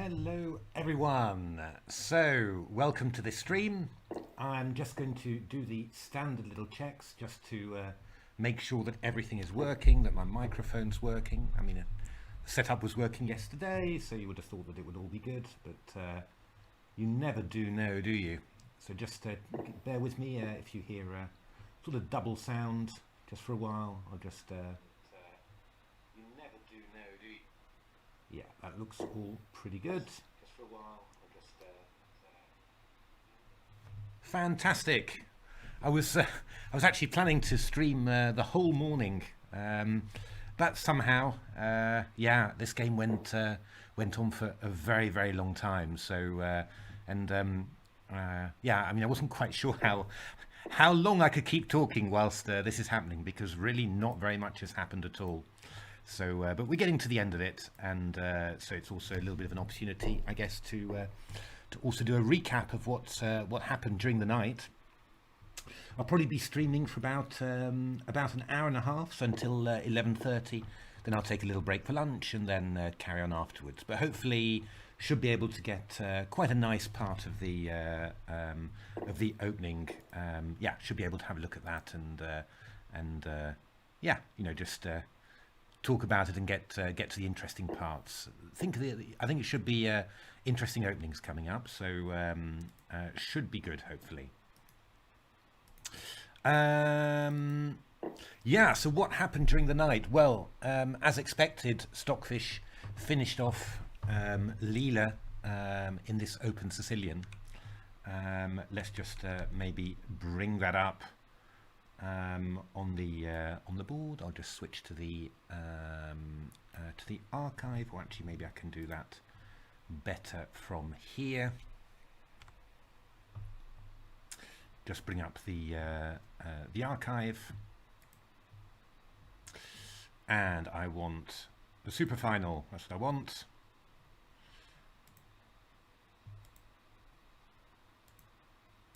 Hello everyone. So welcome to this stream. I'm just going to do the standard little checks just to make sure that everything is working, that my microphone's working. I mean, the setup was working yesterday, so you would have thought that it would all be good, but you never do know, do you? So just bear with me if you hear sort of double sound just for a while. I'll just you never do know, do you? Yeah, that looks all pretty good. Just for a while, I'll just fantastic. I was actually planning to stream the whole morning, but somehow, yeah, this game went on for a very long time. So, yeah, I mean, I wasn't quite sure how long I could keep talking whilst this is happening, because really not very much has happened at all. So, but we're getting to the end of it, and so it's also a little bit of an opportunity, I guess, to also do a recap of what happened during the night. I'll probably be streaming for about an hour and a half, so until 11:30. Then I'll take a little break for lunch, and then carry on afterwards. But hopefully, should be able to get quite a nice part of the opening. Yeah, should be able to have a look at that, and yeah, you know, just talk about it and get to the interesting parts. I think it should be interesting openings coming up, so should be good, hopefully. Yeah, so what happened during the night? Well, as expected, Stockfish finished off Leela in this open Sicilian. Let's just maybe bring that up on the board. I'll just switch to the archive, or actually maybe I can do that better from here. Just bring up the archive, and I want the SuperFinal. That's what I want.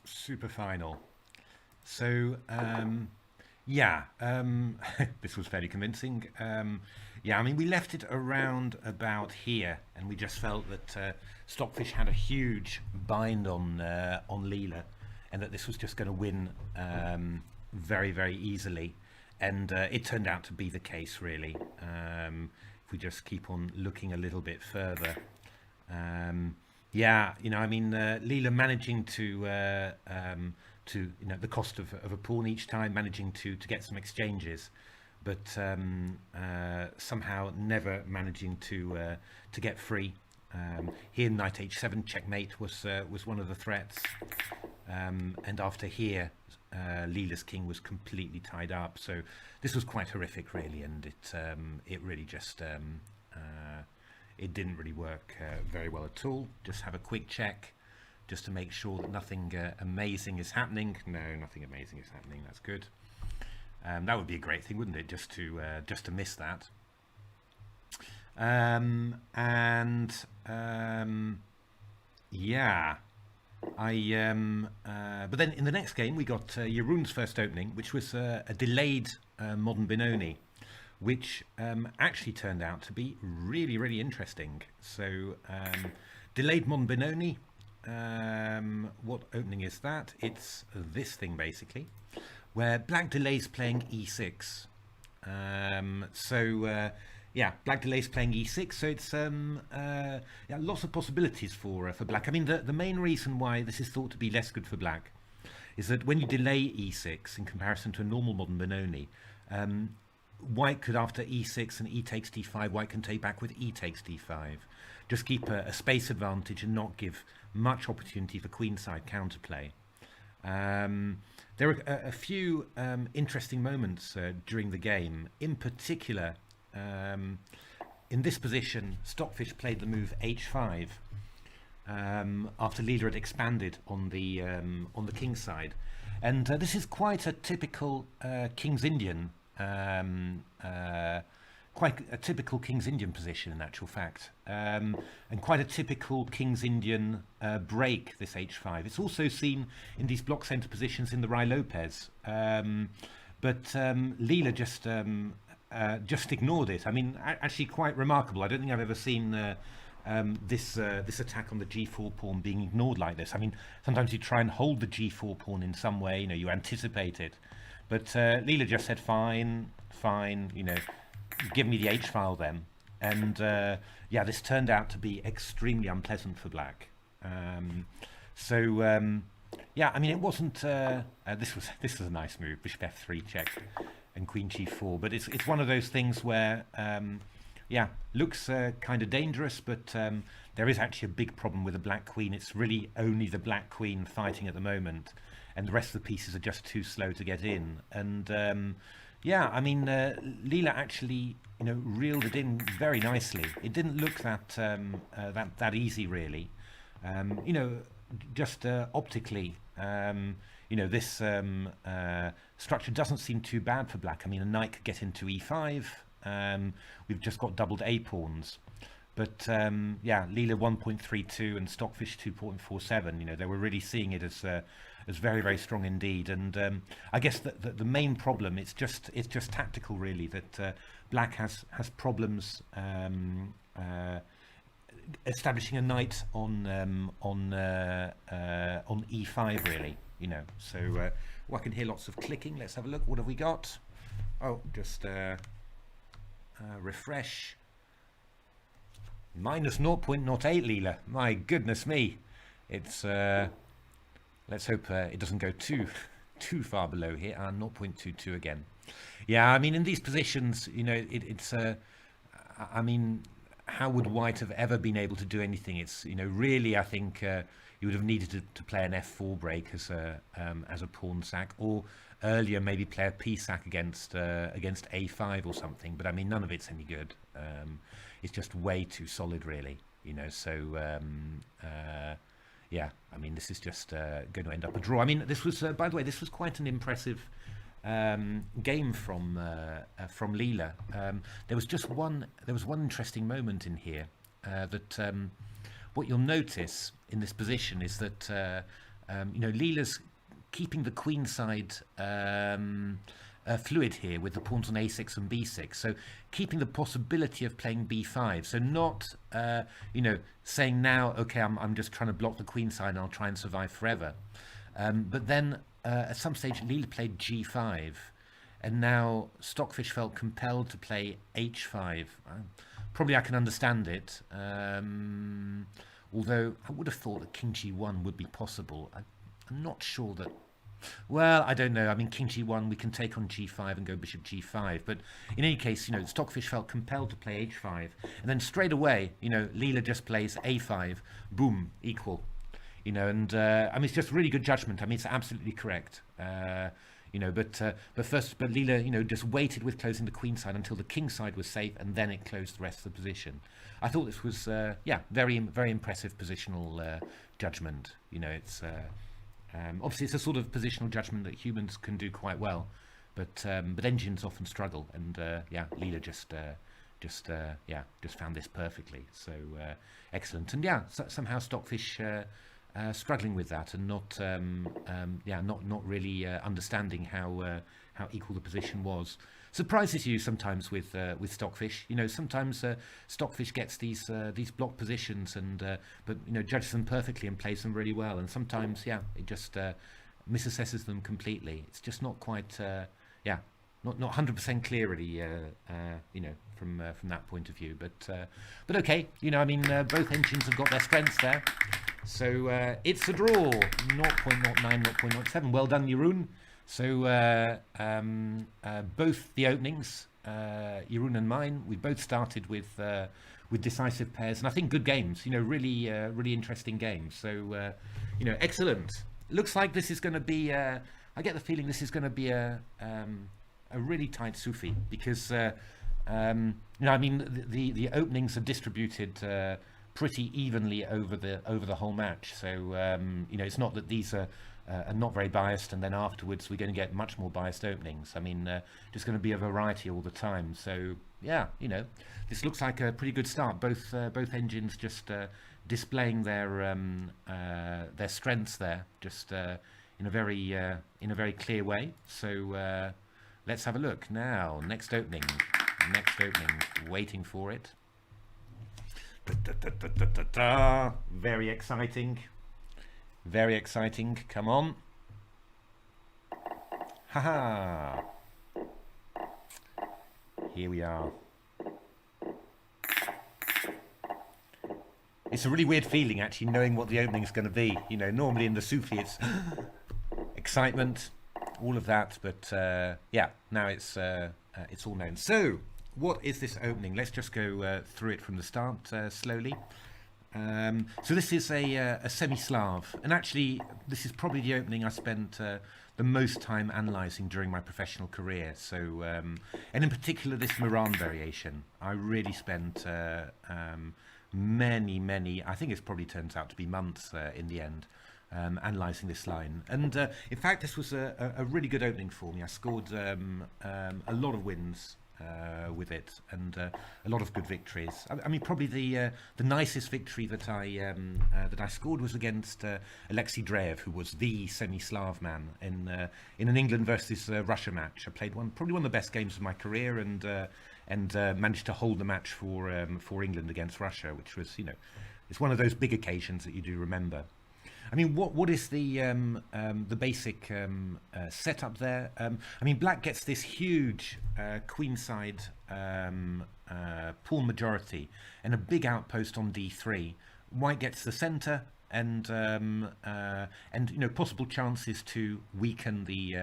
SuperFinal. So yeah, this was fairly convincing. Yeah, I mean, we left it around about here, and we just felt that Stockfish had a huge bind on Leela, and that this was just going to win very easily, and it turned out to be the case, really. If we just keep on looking a little bit further, yeah, you know, I mean, Leela managing to you know, the cost of a pawn each time, managing to get some exchanges, but somehow never managing to get free. Here, knight h7 checkmate was one of the threats, and after here, Leela's king was completely tied up. So this was quite horrific, really, and it really just it didn't really work very well at all. Just have a quick check, just to make sure that nothing amazing is happening. No, nothing amazing is happening. That's good. That would be a great thing, wouldn't it? Just to miss that. Yeah, but then in the next game we got Jeroen's first opening, which was a delayed modern Benoni, which actually turned out to be really interesting. So delayed modern Benoni. What opening is that? It's this thing, basically, where black delays playing e6. Yeah, black delays playing e6, so it's yeah, lots of possibilities for black. I mean, the main reason why this is thought to be less good for black is that when you delay e6 in comparison to a normal modern Benoni, white could, after e6 and e takes d5, white can take back with e takes d5. Just keep a space advantage and not give much opportunity for queenside counterplay. There were a few interesting moments during the game. In particular, in this position, Stockfish played the move h5 after Leela had expanded on the king side, and this is quite a typical King's Indian. Quite a typical King's Indian position, in actual fact, and quite a typical King's Indian break, this h5. It's also seen in these block center positions in the Rai Lopez, but Leela just ignored it. I mean, actually quite remarkable. I don't think I've ever seen this attack on the g4 pawn being ignored like this. I mean, sometimes you try and hold the g4 pawn in some way, you know, you anticipate it. But Leela just said, fine, you know, give me the h-file then. And yeah, this turned out to be extremely unpleasant for black. Yeah, I mean, it wasn't. This was a nice move, bishop f3 check, and queen g4. But it's one of those things where, yeah, looks kind of dangerous, but there is actually a big problem with the black queen. It's really only the black queen fighting at the moment, and the rest of the pieces are just too slow to get in. And yeah, I mean, Leela actually, you know, reeled it in very nicely. It didn't look that easy, really. You know, just optically, you know, this structure doesn't seem too bad for black. I mean, a knight could get into e5. We've just got doubled a pawns. But yeah, Leela 1.32 and Stockfish 2.47. You know, they were really seeing it as very, very strong indeed. And I guess the main problem, it's just tactical, really. That black has problems establishing a knight on e5, really. You know, so well, I can hear lots of clicking. Let's have a look. What have we got? Oh, just refresh. Minus 0.08, Leela. My goodness me. It's let's hope it doesn't go too far below here. 0.22 again. Yeah, I mean, in these positions, you know, it's I mean, how would White have ever been able to do anything? It's, you know, really, I think you would have needed to play an f4 break as a pawn sack, or earlier maybe play a p sack against a5 or something. But I mean, none of it's any good. It's just way too solid, really. You know, so yeah, I mean, this is just going to end up a draw. I mean, this was, by the way, this was quite an impressive game from Leela. There was one interesting moment in here that what you'll notice in this position is that you know, Leela's keeping the queen side fluid here with the pawns on a6 and b6, so keeping the possibility of playing b5. So not you know, saying now, okay, I'm just trying to block the queen side and I'll try and survive forever. But then at some stage Leela played g5, and now Stockfish felt compelled to play h5. Probably I can understand it, although I would have thought that king g1 would be possible. I'm not sure that. Well, I don't know. I mean, king g1, we can take on g5 and go bishop g5. But in any case, you know, Stockfish felt compelled to play h5. And then straight away, you know, Leela just plays a5. Boom, equal. You know, and I mean, it's just really good judgment. I mean, it's absolutely correct. You know, but Leela, you know, just waited with closing the queen side until the king side was safe, and then it closed the rest of the position. I thought this was, yeah, very, very impressive positional judgment. You know, it's obviously it's a sort of positional judgment that humans can do quite well, but engines often struggle, and yeah, Leela just found this perfectly. So excellent, and yeah, somehow Stockfish struggling with that, and not really understanding how equal the position was. Surprises you sometimes with Stockfish. You know, sometimes Stockfish gets these block positions, and but you know, judges them perfectly and plays them really well. And sometimes, yeah, it just misassesses them completely. It's just not quite, yeah, not 100% clear, really. You know, from that point of view. But okay, you know, I mean, both engines have got their strengths there. So it's a draw, 0.09, 0.07. Well done, Jeroen. So both the openings, Jeroen and mine, we both started with decisive pairs, and I think good games. You know, really really interesting games. So you know, excellent. Looks like this is going to be. I get the feeling this is going to be a really tight Sufi, because you know, I mean, the openings are distributed pretty evenly over the whole match. So you know, it's not that these are not very biased, and then afterwards we're going to get much more biased openings. I mean, just going to be a variety all the time. So yeah, you know, this looks like a pretty good start. Both engines just displaying their strengths there, just in a very clear way. So let's have a look now. Next opening, waiting for it. Very exciting. Very exciting. Come on. Haha. Here we are. It's a really weird feeling actually knowing what the opening is going to be. You know, normally in the Sufi it's excitement, all of that, but yeah, now it's all known. So, what is this opening? Let's just go through it from the start slowly. So this is a Semi-Slav, and actually this is probably the opening I spent the most time analysing during my professional career. So, and in particular this Meran variation, I really spent many, I think it's probably turns out to be months in the end, analysing this line. And in fact, this was a really good opening for me. I scored a lot of wins with it, and a lot of good victories. I mean, probably the nicest victory that I scored was against Alexei Dreyev, who was the Semi-Slav man in an England versus Russia match. I played probably one of the best games of my career, and managed to hold the match for England against Russia, which was, you know, it's one of those big occasions that you do remember. I mean, what is the basic setup there? I mean, black gets this huge queenside pawn majority and a big outpost on d3. White gets the centre and you know, possible chances to weaken the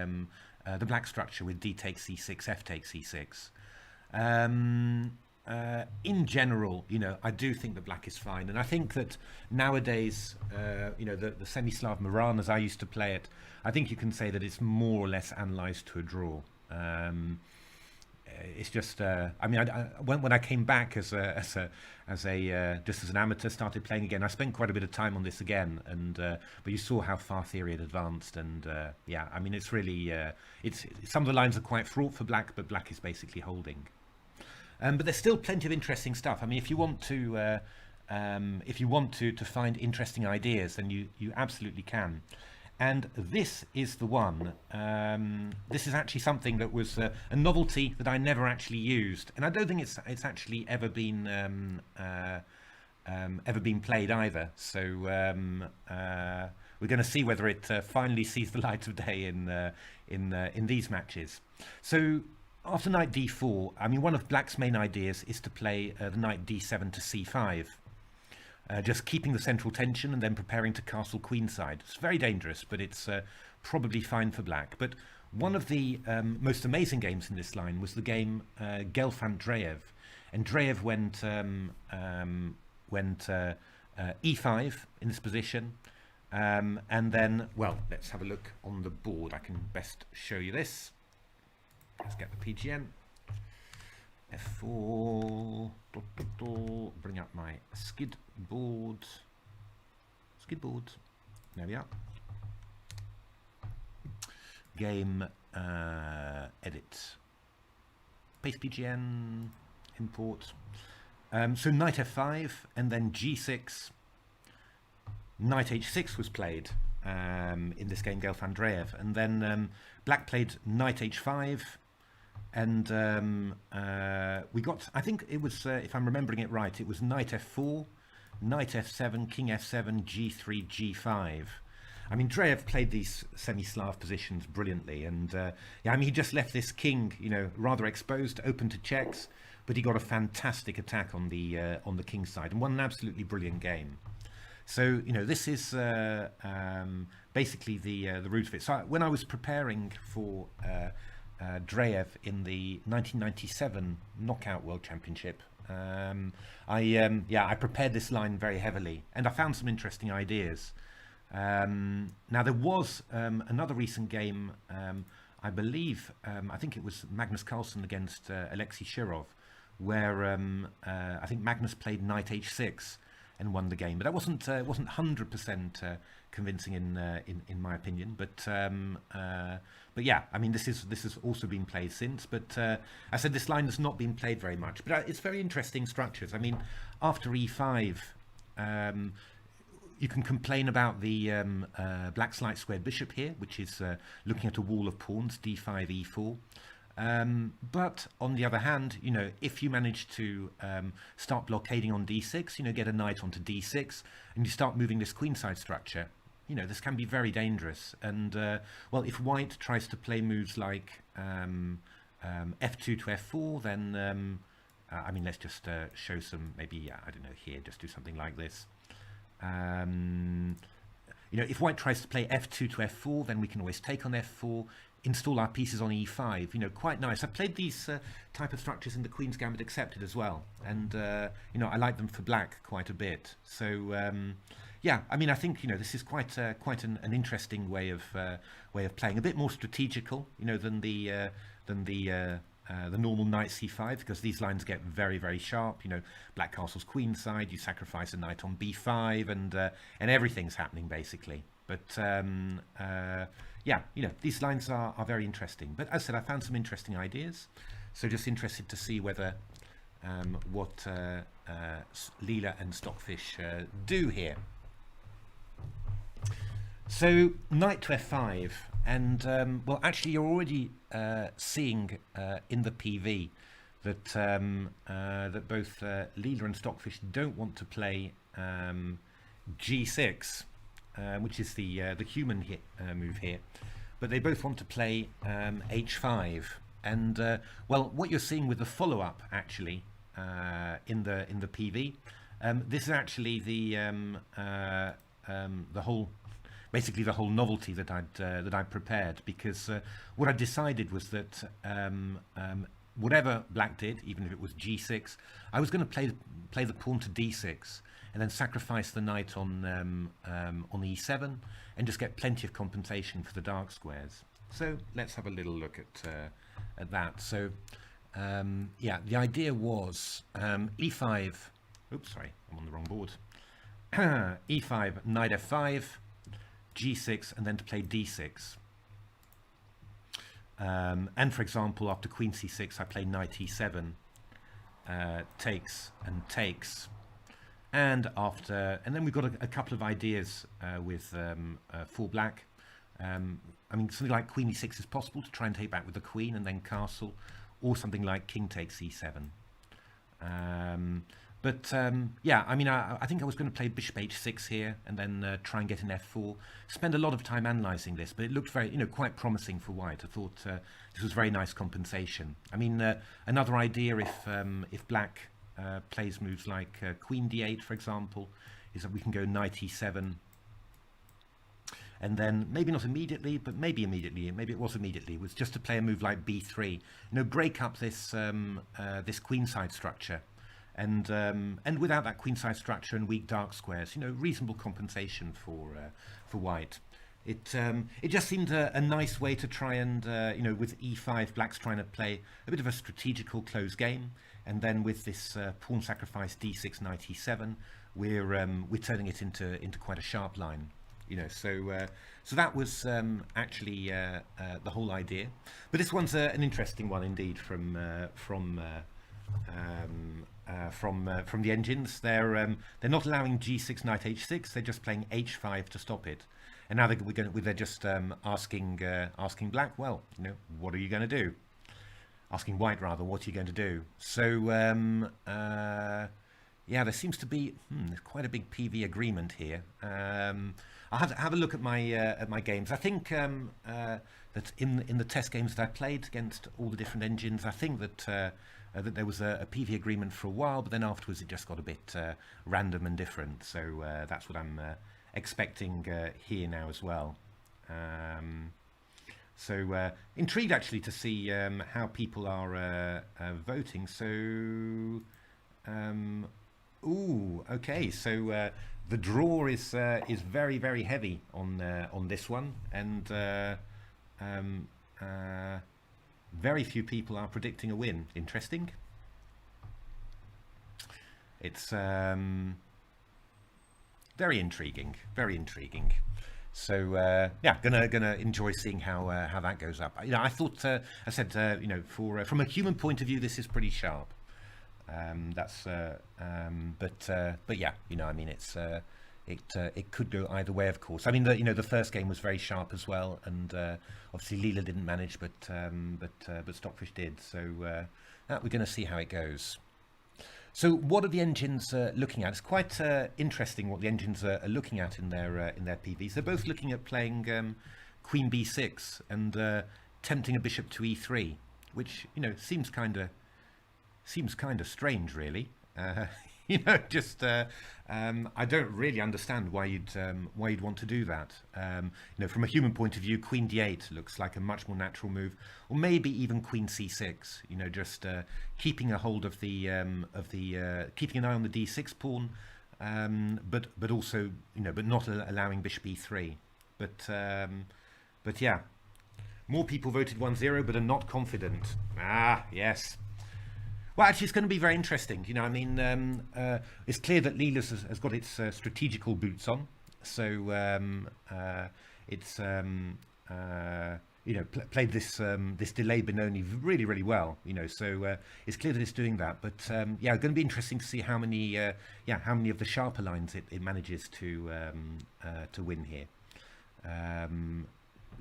black structure with d takes c6, f takes c6. In general, you know, I do think that black is fine, and I think that nowadays, you know, the Semi-Slav Meran, as I used to play it, I think you can say that it's more or less analysed to a draw. It's just, I mean, when I came back as just as an amateur, started playing again, I spent quite a bit of time on this again, and but you saw how far theory had advanced, and yeah, I mean, it's really, it's some of the lines are quite fraught for black, but black is basically holding. But there's still plenty of interesting stuff. I mean, if you want to find interesting ideas, then you absolutely can. And this is the one. This is actually something that was a novelty that I never actually used, and I don't think it's actually ever been played either. So we're going to see whether it finally sees the light of day in these matches. So, after knight d4, I mean, one of black's main ideas is to play the knight d7 to c5, just keeping the central tension and then preparing to castle queenside. It's very dangerous, but it's probably fine for black. But one of the most amazing games in this line was the game Gelfand-Dreyev, and Dreyev went e5 in this position, and then, well, let's have a look on the board. I can best show you this. Let's get the PGN. F4. Bring up my skid board. There we are. Game edit. Paste PGN. Import. So knight f5 and then g6. Knight h6 was played in this game, Gelfand-Dreyev, and then black played knight h5. And we got, I think it was, if I'm remembering it right, it was knight f4, knight f7, king f7, g3, g5. I mean, Dreyev played these Semi-Slav positions brilliantly, and yeah, I mean, he just left this king, you know, rather exposed, open to checks, but he got a fantastic attack on the king side and won an absolutely brilliant game. So, you know, this is basically the root of it. So when I was preparing for Dreyev in the 1997 Knockout World Championship, I prepared this line very heavily, and I found some interesting ideas. Now there was another recent game, I believe, I think it was Magnus Carlsen against Alexei Shirov, where I think Magnus played knight h6 and won the game, but that wasn't 100% convincing in my opinion. But yeah, I mean, this has also been played since. But I said this line has not been played very much, but it's very interesting structures. I mean, after e5, you can complain about the black slight squared bishop here, which is looking at a wall of pawns, d5, e4. But on the other hand, if you manage to start blockading on d6, get a knight onto d6, and you start moving this queenside structure, this can be very dangerous. And well, if white tries to play moves like f2 to f4, then I mean, let's just show some, maybe, I don't know, here, just do something like this. If white tries to play f2 to f4, then we can always take on f4, install our pieces on e5. Quite nice. I played these type of structures in the Queen's Gambit Accepted as well, and I like them for black quite a bit. So yeah, I mean, I think this is quite an interesting way of playing, a bit more strategical, than the normal knight c5, because these lines get very, very sharp. Black castle's queenside, you sacrifice a knight on b5, and everything's happening basically. But yeah, these lines are very interesting. But as I said, I found some interesting ideas, so just interested to see whether what Leela and Stockfish do here. So knight to f5, and well, actually, you're already seeing in the PV that that both Leela and Stockfish don't want to play g6, which is the human move here, but they both want to play h5. And well, what you're seeing with the follow-up actually in the PV, this is actually the whole. Basically, the whole novelty that I'd prepared, because what I decided was that whatever black did, even if it was g6, I was going to play the pawn to d6, and then sacrifice the knight on e7, and just get plenty of compensation for the dark squares. So let's have a little look at that. So yeah, the idea was e5. Oops, sorry, I'm on the wrong board. e5, knight f5. g6, and then to play d6. And for example, after queen c6, I play knight e7, takes and takes. And then we've got a couple of ideas with for black. I mean, something like queen e6 is possible to try and take back with the queen and then castle, or something like king takes e7. But yeah, I mean, I think I was going to play bishop h6 here, and then try and get an f4. Spend a lot of time analysing this, but it looked very, quite promising for white. I thought this was very nice compensation. I mean, another idea, if black plays moves like queen d8, for example, is that we can go knight e7, and then maybe not immediately, but maybe immediately. Maybe it was immediately. It was just to play a move like b3. Break up this this queenside structure. And without that queenside structure and weak dark squares, reasonable compensation for white. It just seemed a nice way to try and with e5, black's trying to play a bit of a strategical close game, and then with this pawn sacrifice d6 knight e7, we're turning it into quite a sharp line. So that was actually the whole idea. But this one's an interesting one indeed from the engines. They're not allowing g6 knight h6. They're just playing h5 to stop it. And now they're just asking black, well, what are you going to do? Asking white rather, what are you going to do? So yeah, there seems to be quite a big PV agreement here. I'll have a look at my games. I think that in the test games that I played against all the different engines, I think that that there was a PV agreement for a while, but then afterwards it just got a bit random and different. So that's what I'm expecting here now as well. So intrigued actually to see how people are voting. So, ooh, okay. So the draw is very, very heavy on this one, and very few people are predicting a win. Interesting. It's very intriguing, very intriguing. So yeah, gonna enjoy seeing how that goes up. I thought, I said, from a human point of view, this is pretty sharp. But yeah, I mean, it's it could go either way, of course. I mean, the first game was very sharp as well, and obviously Leela didn't manage, but Stockfish did. So we're going to see how it goes. So what are the engines looking at? It's quite interesting what the engines are looking at in their PVs. They're both looking at playing Queen B6 and tempting a bishop to E3, which seems kind of strange, really. Just I don't really understand why you'd want to do that. From a human point of view, Queen D8 looks like a much more natural move, or maybe even Queen C6. Just keeping a hold of keeping an eye on the D6 pawn, but also but not allowing Bishop E3. But yeah, more people voted 1-0, but are not confident. Ah, yes. Well, actually, it's going to be very interesting. It's clear that Leela has got its strategical boots on. So it's played this delay Benoni really, really well. So it's clear that it's doing that. But yeah, going to be interesting to see how many of the sharper lines it manages to win here.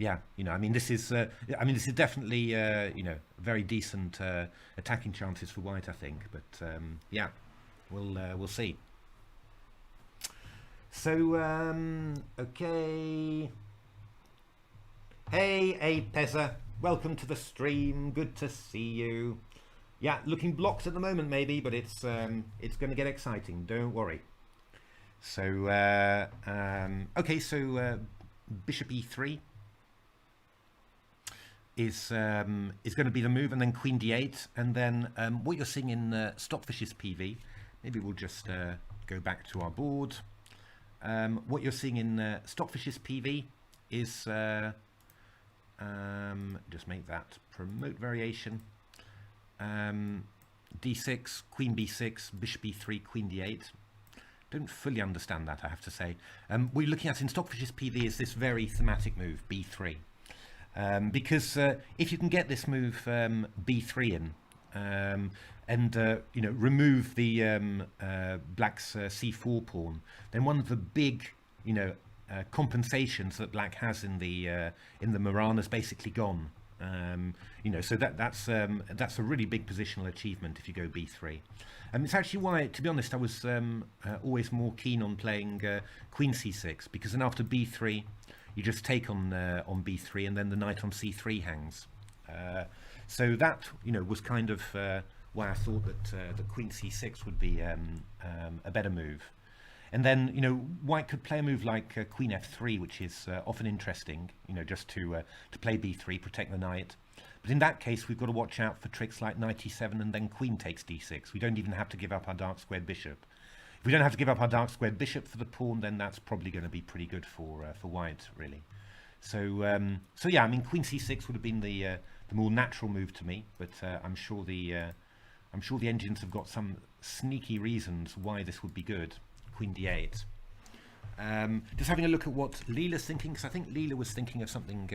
Yeah, this is definitely very decent attacking chances for White, I think. But yeah, we'll see. So okay. Hey, Pezza, welcome to the stream. Good to see you. Yeah, looking blocked at the moment, maybe, but it's going to get exciting. Don't worry. So okay, so Bishop E3. Is going to be the move, and then Queen D8, and then what you're seeing in Stockfish's PV. Maybe we'll just go back to our board. What you're seeing in Stockfish's PV is just make that promote variation. D6, Queen B6, Bishop E3, Queen D8. Don't fully understand that, I have to say. What you're looking at in Stockfish's PV is this very thematic move, B3. Because if you can get this move B3 in and remove the black's C4 pawn, then one of the big compensations that black has in the Meran is basically gone. So that's a really big positional achievement if you go B3. It's actually why, to be honest, I was always more keen on playing Queen C6, because then after B3 you just take on B3, and then the knight on C3 hangs. So that was kind of why I thought that the Queen C6 would be a better move. And then White could play a move like Queen F3, which is often interesting. Just to play B3, protect the knight. But in that case, we've got to watch out for tricks like Knight E7 and then Queen takes D6. We don't even have to give up our dark squared bishop. If we don't have to give up our dark squared bishop for the pawn, then that's probably going to be pretty good for White, really. So yeah, Queen C6 would have been the more natural move to me, but I'm sure the engines have got some sneaky reasons why this would be good. Queen D8. Just having a look at what Leela's thinking, because I think Leela was thinking of something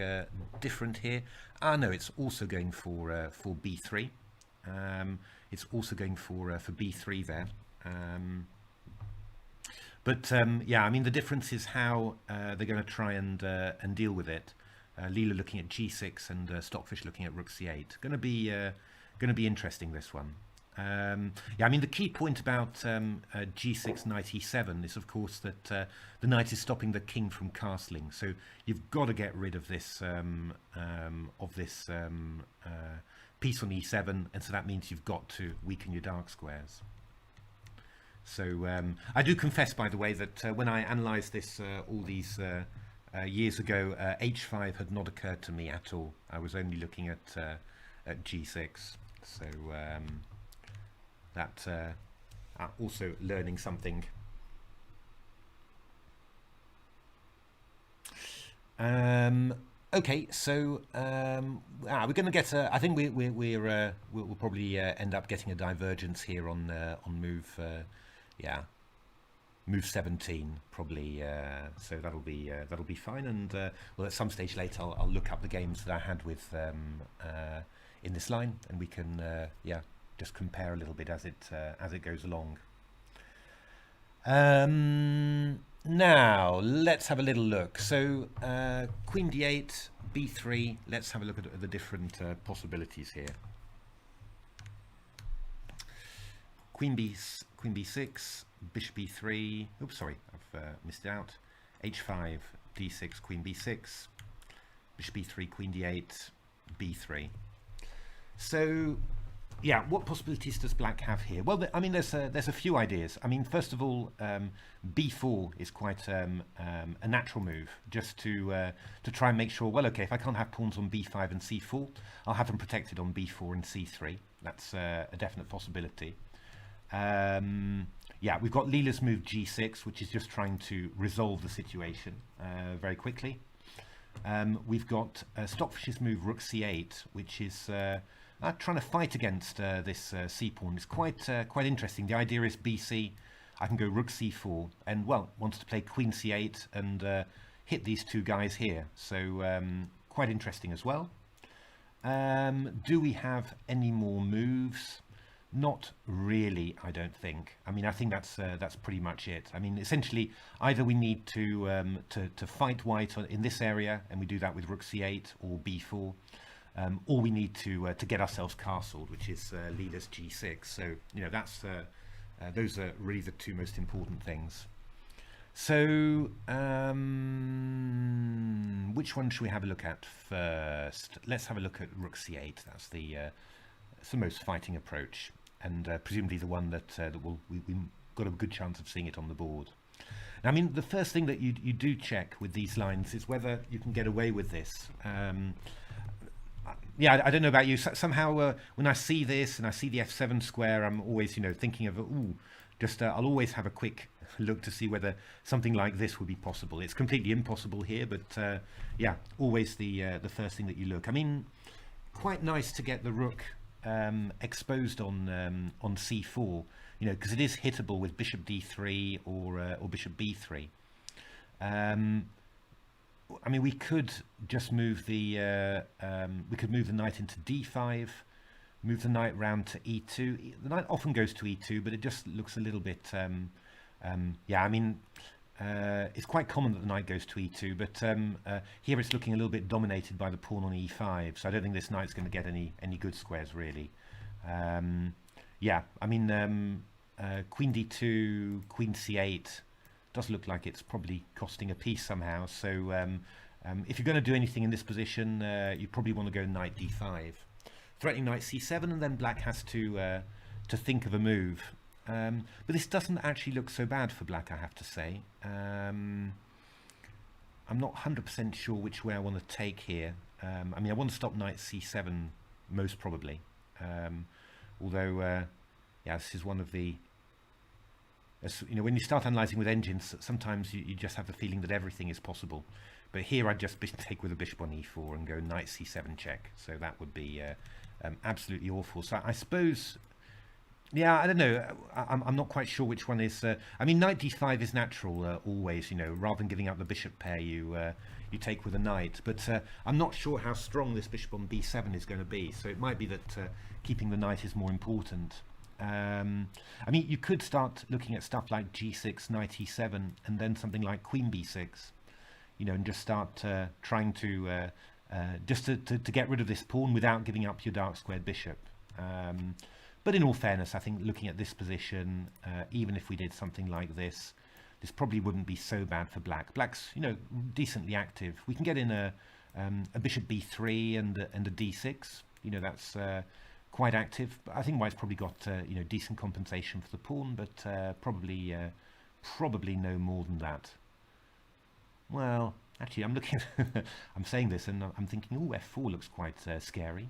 different here. No, it's also going for B3. It's also going for B3 there. But yeah, the difference is how they're going to try and deal with it. Leela looking at G6 and Stockfish looking at Rook C8. Going to be interesting, this one. Yeah, the key point about G6 Knight E7 is, of course, that the knight is stopping the king from castling. So you've got to get rid of this piece on E7, and so that means you've got to weaken your dark squares. So I do confess, by the way, that when I analysed this all these years ago, H5 had not occurred to me at all. I was only looking at G6. So that also learning something. Okay, so we're going to get. I think we'll probably end up getting a divergence here on move. Yeah, move 17 probably. So that'll be fine. And well, at some stage later, I'll look up the games that I had with in this line, and we can yeah, just compare a little bit as it goes along. Now, let's have a little look. So, Queen d8, b3. Let's have a look at the different possibilities here. Queen b6, bishop e3. Oops, sorry, I've missed out. h5, d6, queen b6, bishop e3, queen d8, b3. So, yeah, what possibilities does black have here? Well, I mean, there's a few ideas. I mean, first of all, b4 is quite a natural move, just to try and make sure. Well, okay, if I can't have pawns on b5 and c4, I'll have them protected on b4 and c3. That's a definite possibility. Yeah, we've got Leela's move g6, which is just trying to resolve the situation very quickly. We've got Stockfish's move rook c8, which is trying to fight against this c-pawn. It's quite interesting. The idea is bc, I can go rook c4, and, well, wants to play queen c8 and hit these two guys here. So quite interesting as well. Do we have any more moves? Not really, I don't think. I mean, I think that's pretty much it. I mean, essentially, either we need to fight white in this area, and we do that with rook c8 or b4, or we need to get ourselves castled, which is Leela's g6. So, you know, that's those are really the two most important things. So, which one should we have a look at first? Let's have a look at rook c8. That's the most fighting approach, and presumably the one that we've got a good chance of seeing it on the board. Now, I mean, the first thing that you do check with these lines is whether you can get away with this. Yeah, I don't know about you. Somehow, when I see this and I see the f7 square, I'm always, thinking of I'll always have a quick look to see whether something like this would be possible. It's completely impossible here, but yeah, always the first thing that you look. I mean, quite nice to get the rook exposed on c4, because it is hittable with bishop d3 or bishop b3. I mean, we could just move the knight into d5, move the knight round to e2. The knight often goes to e2, but it just looks a little bit. Yeah, I mean, it's quite common that the knight goes to e2, but here it's looking a little bit dominated by the pawn on e5. So I don't think this knight's going to get any good squares really. Yeah, I mean, queen d2, queen c8. Does look like it's probably costing a piece somehow. So if you're going to do anything in this position, you probably want to go knight d5, threatening knight c7, and then black has to think of a move. But this doesn't actually look so bad for black, I have to say. I'm not 100% sure which way I want to take here. I mean, I want to stop knight c7 most probably. Although, yeah, this is one of the. When you start analysing with engines, sometimes you just have the feeling that everything is possible. But here I'd just take with a bishop on e4 and go knight c7 check. So that would be absolutely awful. So I suppose, yeah, I don't know. I'm not quite sure which one is. I mean, knight d5 is natural always. Rather than giving up the bishop pair, you take with a knight. But I'm not sure how strong this bishop on b7 is going to be. So it might be that keeping the knight is more important. I mean, you could start looking at stuff like g6, knight e7, and then something like queen b6, and just start trying to just to get rid of this pawn without giving up your dark squared bishop. But in all fairness, I think looking at this position, even if we did something like this probably wouldn't be so bad for black. Black's, decently active. We can get in a bishop b3 and a d6. That's quite active. But I think white's probably got decent compensation for the pawn, but probably no more than that. Well, actually, I'm looking. I'm saying this, and I'm thinking, oh, f4 looks quite scary.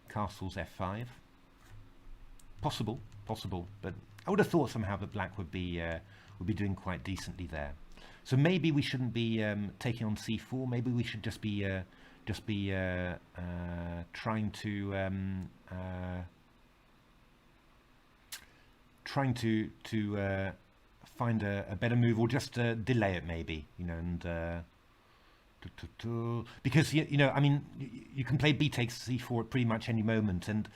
Castle's f5. Possible, but I would have thought somehow that black would be doing quite decently there. So maybe we shouldn't be taking on c4. Maybe we should just be trying to find a better move, or just delay it maybe, and because I mean, you can play b takes c4 at pretty much any moment, and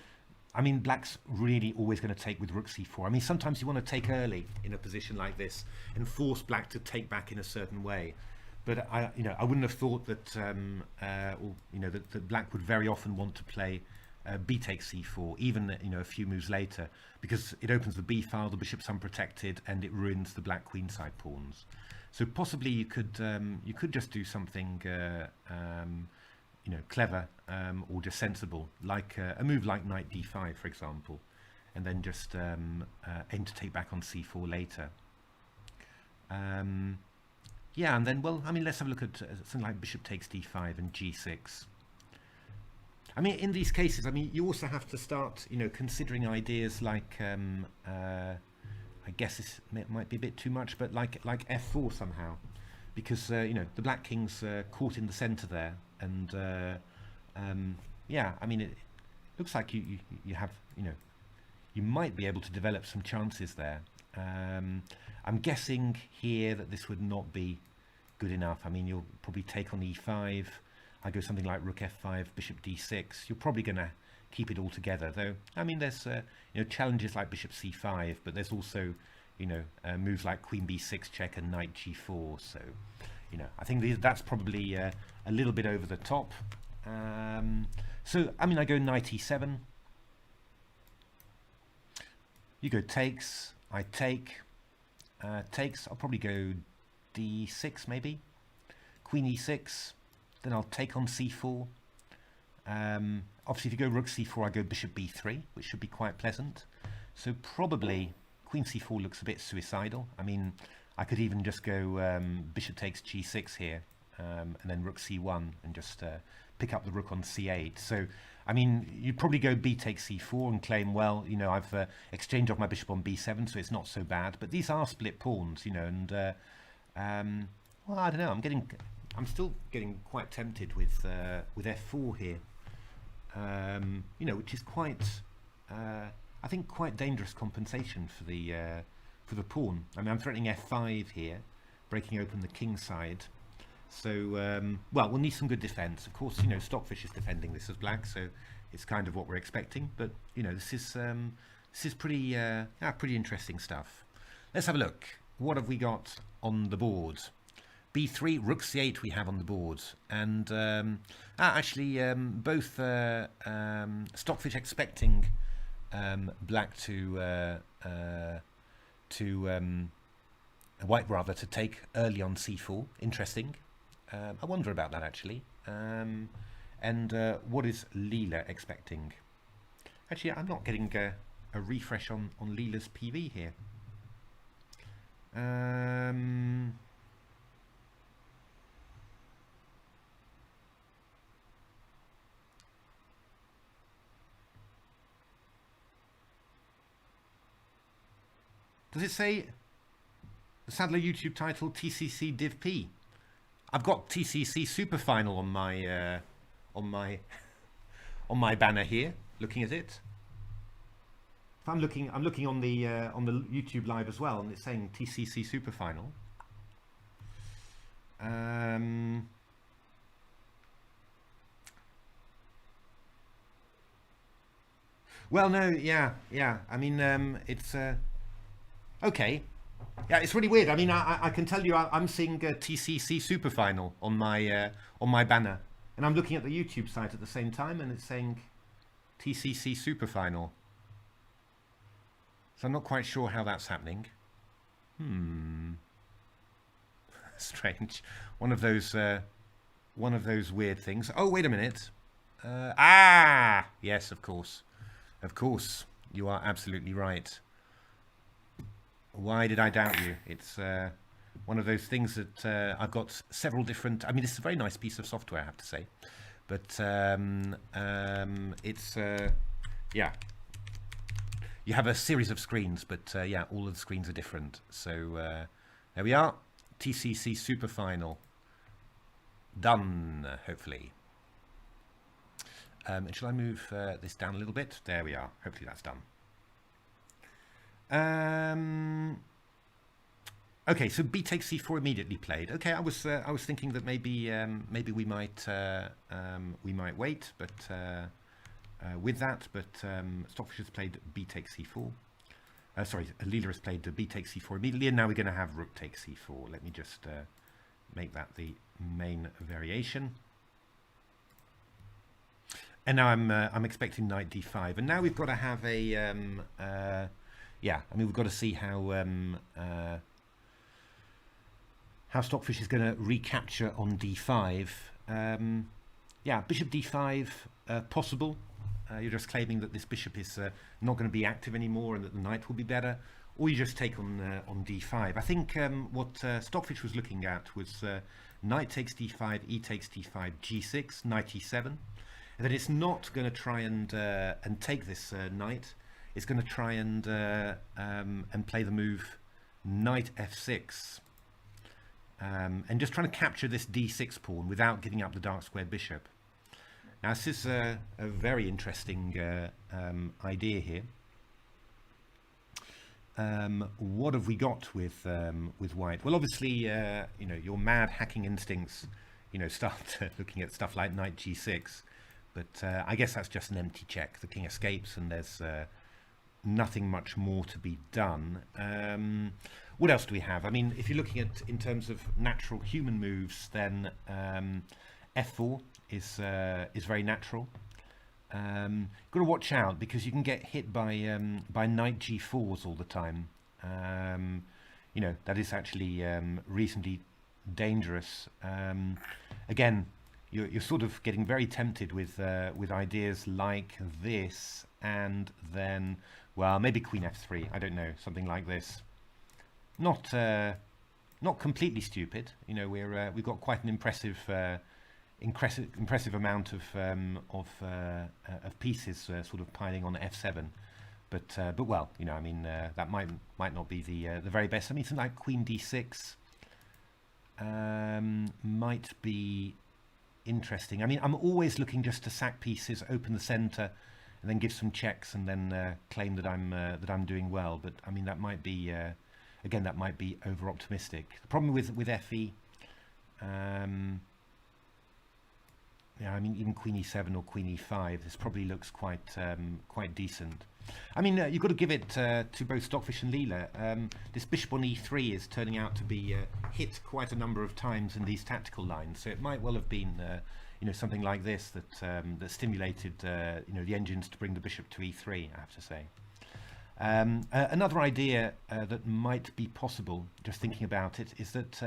I mean, black's really always going to take with rook c4. I mean, sometimes you want to take early in a position like this and force black to take back in a certain way. But I wouldn't have thought that, that black would very often want to play b takes c4, even a few moves later, because it opens the b file, the bishop's unprotected, and it ruins the black queenside pawns. So possibly you could just do something clever or just sensible, like a move like knight d5, for example, and then just aim to take back on c4 later. Yeah, and then, well, I mean, let's have a look at something like bishop takes d5 and g6. I mean, in these cases, I mean, you also have to start, considering ideas like, I guess this might be a bit too much, but like f4 somehow, because the black king's caught in the center there, and yeah, I mean, it looks like you have, you might be able to develop some chances there. I'm guessing here that this would not be good enough. I mean, you'll probably take on e5. I go something like rook f5, bishop d6. You're probably going to keep it all together, though. I mean, there's challenges like bishop c5, but there's also moves like queen b6 check and knight g4. So I think that's probably a little bit over the top. So I mean, I go knight e7. You go takes. I take. Takes. I'll probably go d6 maybe. Queen e6. Then I'll take on c4. Obviously, if you go rook c4, I go bishop b3, which should be quite pleasant. So probably queen c4 looks a bit suicidal. I mean, I could even just go bishop takes g6 here, and then rook c1, and just pick up the rook on c8. So, I mean, you'd probably go b takes c4 and claim, well, I've exchanged off my bishop on b7, so it's not so bad. But these are split pawns, and well, I don't know. I'm still getting quite tempted with f4 here, which is quite, I think, quite dangerous compensation for the pawn. I mean, I'm threatening f5 here, breaking open the king side. So, well, we'll need some good defense. Of course, Stockfish is defending this as black, so it's kind of what we're expecting. But this is pretty interesting stuff. Let's have a look. What have we got on the board? b3, rook c8 we have on the board, and actually both Stockfish expecting black to white rather to take early on c4. Interesting. I wonder about that actually. And what is Leela expecting? Actually, I'm not getting a refresh on Leela's PV here. Does it say the Sadler YouTube title TCC Div P? I've got TCC SuperFinal on my banner here. Looking at it. If I'm looking on the YouTube live as well, and it's saying TCC SuperFinal. Well, no, yeah. I mean, it's okay. Yeah, it's really weird. I mean, I can tell you, I'm seeing TCC SuperFinal on my banner, and I'm looking at the YouTube site at the same time, and it's saying TCC SuperFinal. So I'm not quite sure how that's happening. Strange. One of those weird things. Oh, wait a minute. Yes, of course. Of course, you are absolutely right. Why did I doubt you? It's one of those things that I've got several different. I mean, it's a very nice piece of software, I have to say, but it's yeah. You have a series of screens, but yeah, all of the screens are different. So there we are. TCC SuperFinal done. Hopefully. And shall I move this down a little bit? There we are. Hopefully that's done. Okay, so b takes c4 immediately played. Okay, I was thinking that maybe we might wait, but with that, but Stockfish has played b takes c4. Sorry, Leela has played b takes c4 immediately, and now we're going to have rook takes c4. Let me just make that the main variation. And now I'm expecting knight d5, and now we've got to have a yeah. I mean, we've got to see how Stockfish is going to recapture on d5. Yeah, bishop d5 possible. You're just claiming that this bishop is not going to be active anymore and that the knight will be better, or you just take on d5. I think what Stockfish was looking at was knight takes d5, e takes d5, g6, knight e7, and then it's not going to try and take this knight. It's going to try and play the move knight f6, and just trying to capture this d6 pawn without giving up the dark squared bishop. Now this is a very interesting idea here. What have we got with white? Well, obviously, you know, your mad hacking instincts, you know, start looking at stuff like knight g6, but I guess that's just an empty check. The king escapes, and there's nothing much more to be done. What else do we have? I mean, if you're looking at in terms of natural human moves, then f4 is very natural. Got to watch out because you can get hit by knight g4s all the time. You know, that is actually reasonably dangerous. Again, you're sort of getting very tempted with ideas like this, and then, well, maybe queen f3. I don't know, something like this. Not completely stupid. You know, we've got quite an impressive amount of pieces sort of piling on f7, but well, you know, I mean, that might not be the very best. I mean, something like queen d6 might be interesting. I mean, I'm always looking just to sack pieces, open the center, and then give some checks, and then claim that I'm doing well. But I mean, that might be again, that might be over optimistic. The problem with fe. Yeah, I mean, even queen e7 or queen e5, this probably looks quite decent. I mean, you've got to give it to both Stockfish and Leela. This bishop on e3 is turning out to be hit quite a number of times in these tactical lines, so it might well have been, you know, something like this that stimulated, you know, the engines to bring the bishop to e3. I have to say. Another idea that might be possible, just thinking about it, is that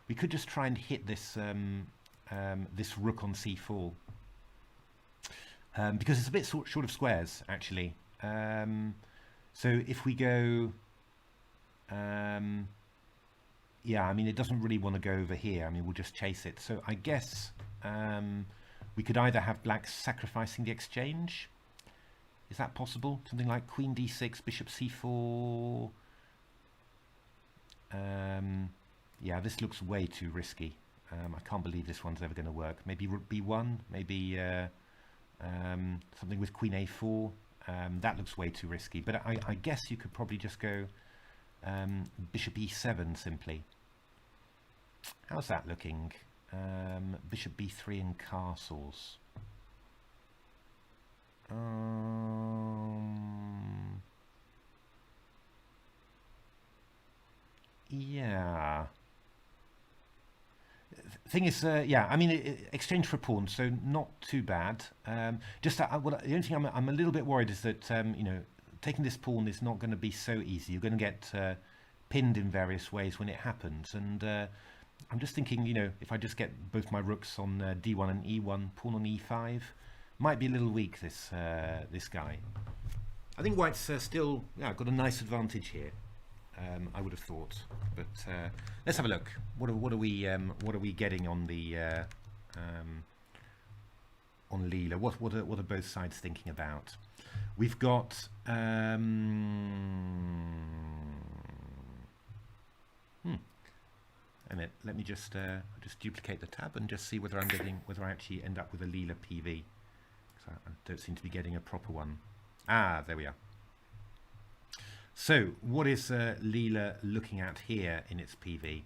we could just try and hit this. This rook on c4, because it's a bit short of squares, actually. So if we go, yeah, I mean, it doesn't really want to go over here. I mean, we'll just chase it. So I guess we could either have black sacrificing the exchange. Is that possible? Something like queen d6, bishop c4. Yeah, this looks way too risky. I can't believe this one's ever going to work. Maybe rook b1, maybe something with queen a4. That looks way too risky. But I guess you could probably just go bishop e7 simply. How's that looking? Bishop b3 and castles. Yeah. Thing is, yeah, I mean, exchange for pawns, so not too bad. Just the only thing I'm a little bit worried is that, you know, taking this pawn is not going to be so easy. You're going to get pinned in various ways when it happens. And I'm just thinking, you know, if I just get both my rooks on d1 and e1, pawn on e5, might be a little weak, this guy. I think white's still, yeah, got a nice advantage here. I would have thought, but let's have a look. What are we getting on the on Leela? What are both sides thinking about? We've got a minute. Let me just duplicate the tab and just see whether I actually end up with a Leela PV. So I don't seem to be getting a proper one. Ah, there we are. So, what is Leela looking at here in its PV?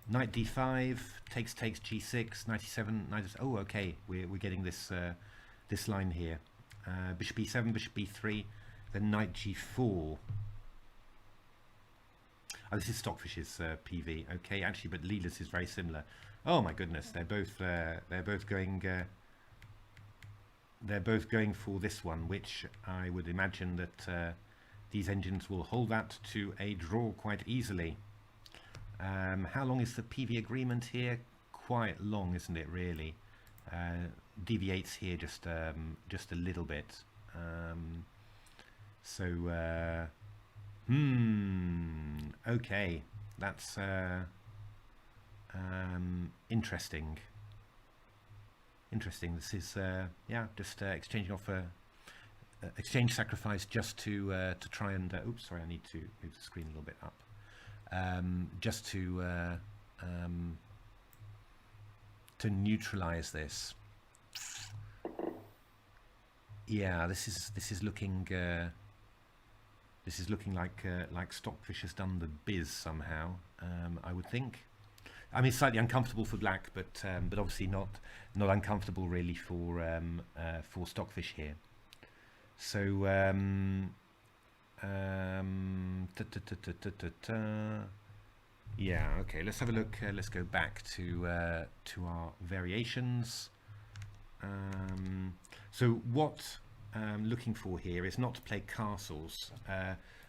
Knight d5, takes g6, knight e7, knight. Oh, okay, we're getting this this line here. bishop e7, bishop b3, then knight g4. Oh, this is Stockfish's PV. Okay, actually, but Leela's is very similar. Oh my goodness, they're both going for this one, which I would imagine that these engines will hold that to a draw quite easily. How long is the PV agreement here? Quite long, isn't it? Really, deviates here just a little bit. Okay, that's interesting. This is yeah, just exchanging off exchange sacrifice just to try and oops, sorry, I need to move the screen a little bit up, just to neutralize this. Yeah, this is looking like Stockfish has done the biz somehow. I would think. I mean, slightly uncomfortable for black, but obviously not uncomfortable really for Stockfish here. So yeah, okay. Let's have a look. Let's go back to our variations. So what I'm looking for here is not to play castles,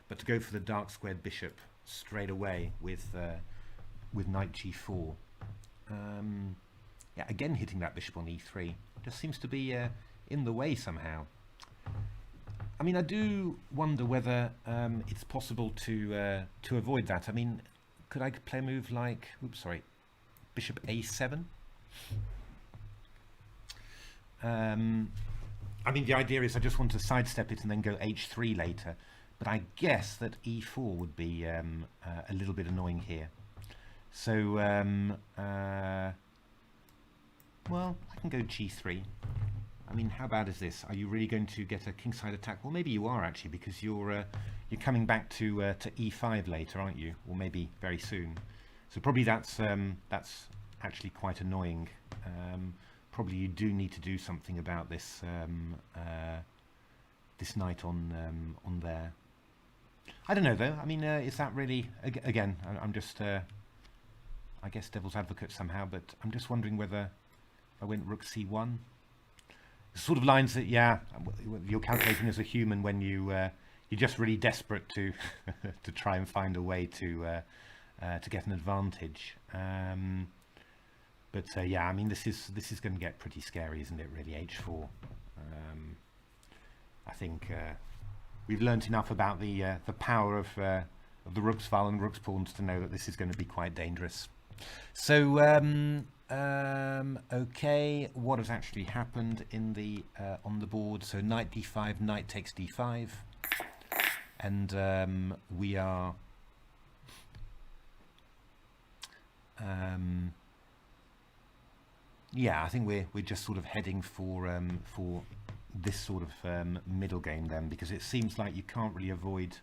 but to go for the dark squared bishop straight away with knight g4. Yeah, again hitting that bishop on e3 just seems to be in the way somehow. I mean, I do wonder whether it's possible to avoid that. I mean, could I play a move like, oops, sorry, bishop a7? I mean, the idea is I just want to sidestep it and then go h3 later, but I guess that e4 would be a little bit annoying here. So, well, I can go g3. I mean, how bad is this? Are you really going to get a kingside attack? Well, maybe you are actually, because you're coming back to e5 later, aren't you? Or maybe very soon. So probably that's actually quite annoying. Probably you do need to do something about this this knight on there. I don't know though. I mean, is that really? Again, I'm just I guess devil's advocate somehow, but I'm just wondering whether if I went rook c1, the sort of lines that, yeah, you're calculating as a human when you're just really desperate to to try and find a way to get an advantage. But yeah, I mean, this is going to get pretty scary, isn't it? Really, h4. I think we've learnt enough about the power of the rook's file and rook's pawns to know that this is going to be quite dangerous. So okay, what has actually happened in the on the board? So knight d5, knight takes d5, and we are yeah, I think we're just sort of heading for this sort of middle game then, because it seems like you can't really avoid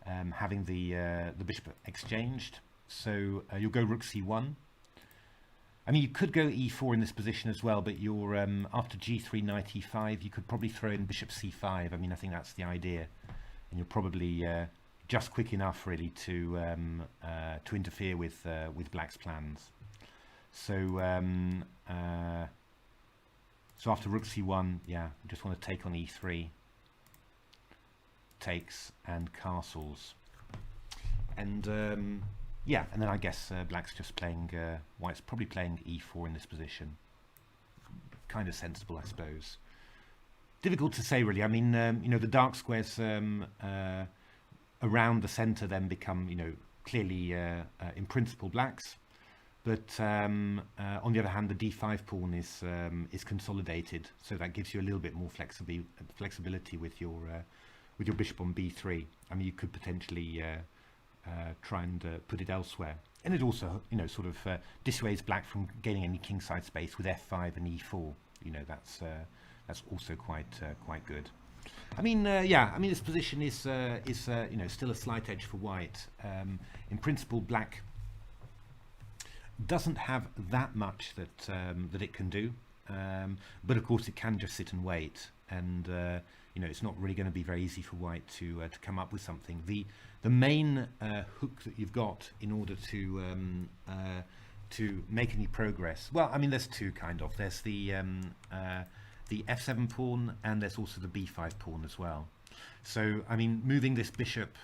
having the bishop exchanged. So you'll go rook c1. I mean, you could go e4 in this position as well, but you're after g3, knight e5, you could probably throw in bishop c5. I mean, I think that's the idea, and you're probably just quick enough really to interfere with black's plans. So so after rook c1, yeah, you just want to take on e3, takes and castles, and yeah, and then I guess black's just playing, white's probably playing e4 in this position. Kind of sensible, I suppose. Difficult to say, really. I mean, you know, the dark squares around the center then become, you know, clearly in principle black's. But on the other hand, the d5 pawn is consolidated, so that gives you a little bit more flexibility with your bishop on b3. I mean, you could potentially try and put it elsewhere, and it also, you know, sort of dissuades black from gaining any kingside space with f5 and e4. You know, that's also quite good. I mean, yeah, I mean, this position is you know, still a slight edge for white. In principle, black doesn't have that much that that it can do, but of course it can just sit and wait, and you know, it's not really going to be very easy for white to come up with something. The main hook that you've got in order to make any progress, well, I mean, there's two kind of. There's the f7 pawn, and there's also the b5 pawn as well. So, I mean, moving this bishop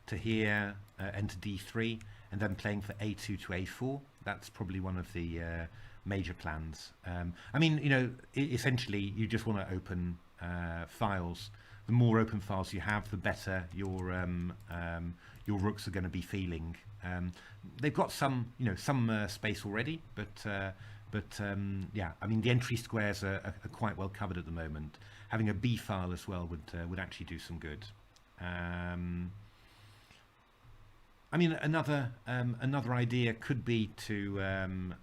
to here and to d3, and then playing for a2 to a4, that's probably one of the major plans. I mean, you know, essentially, you just want to open files. The more open files you have, the better your rooks are going to be feeling. They've got some, you know, some space already, but yeah, I mean, the entry squares are quite well covered at the moment. Having a B file as well would actually do some good. I mean, another idea could be to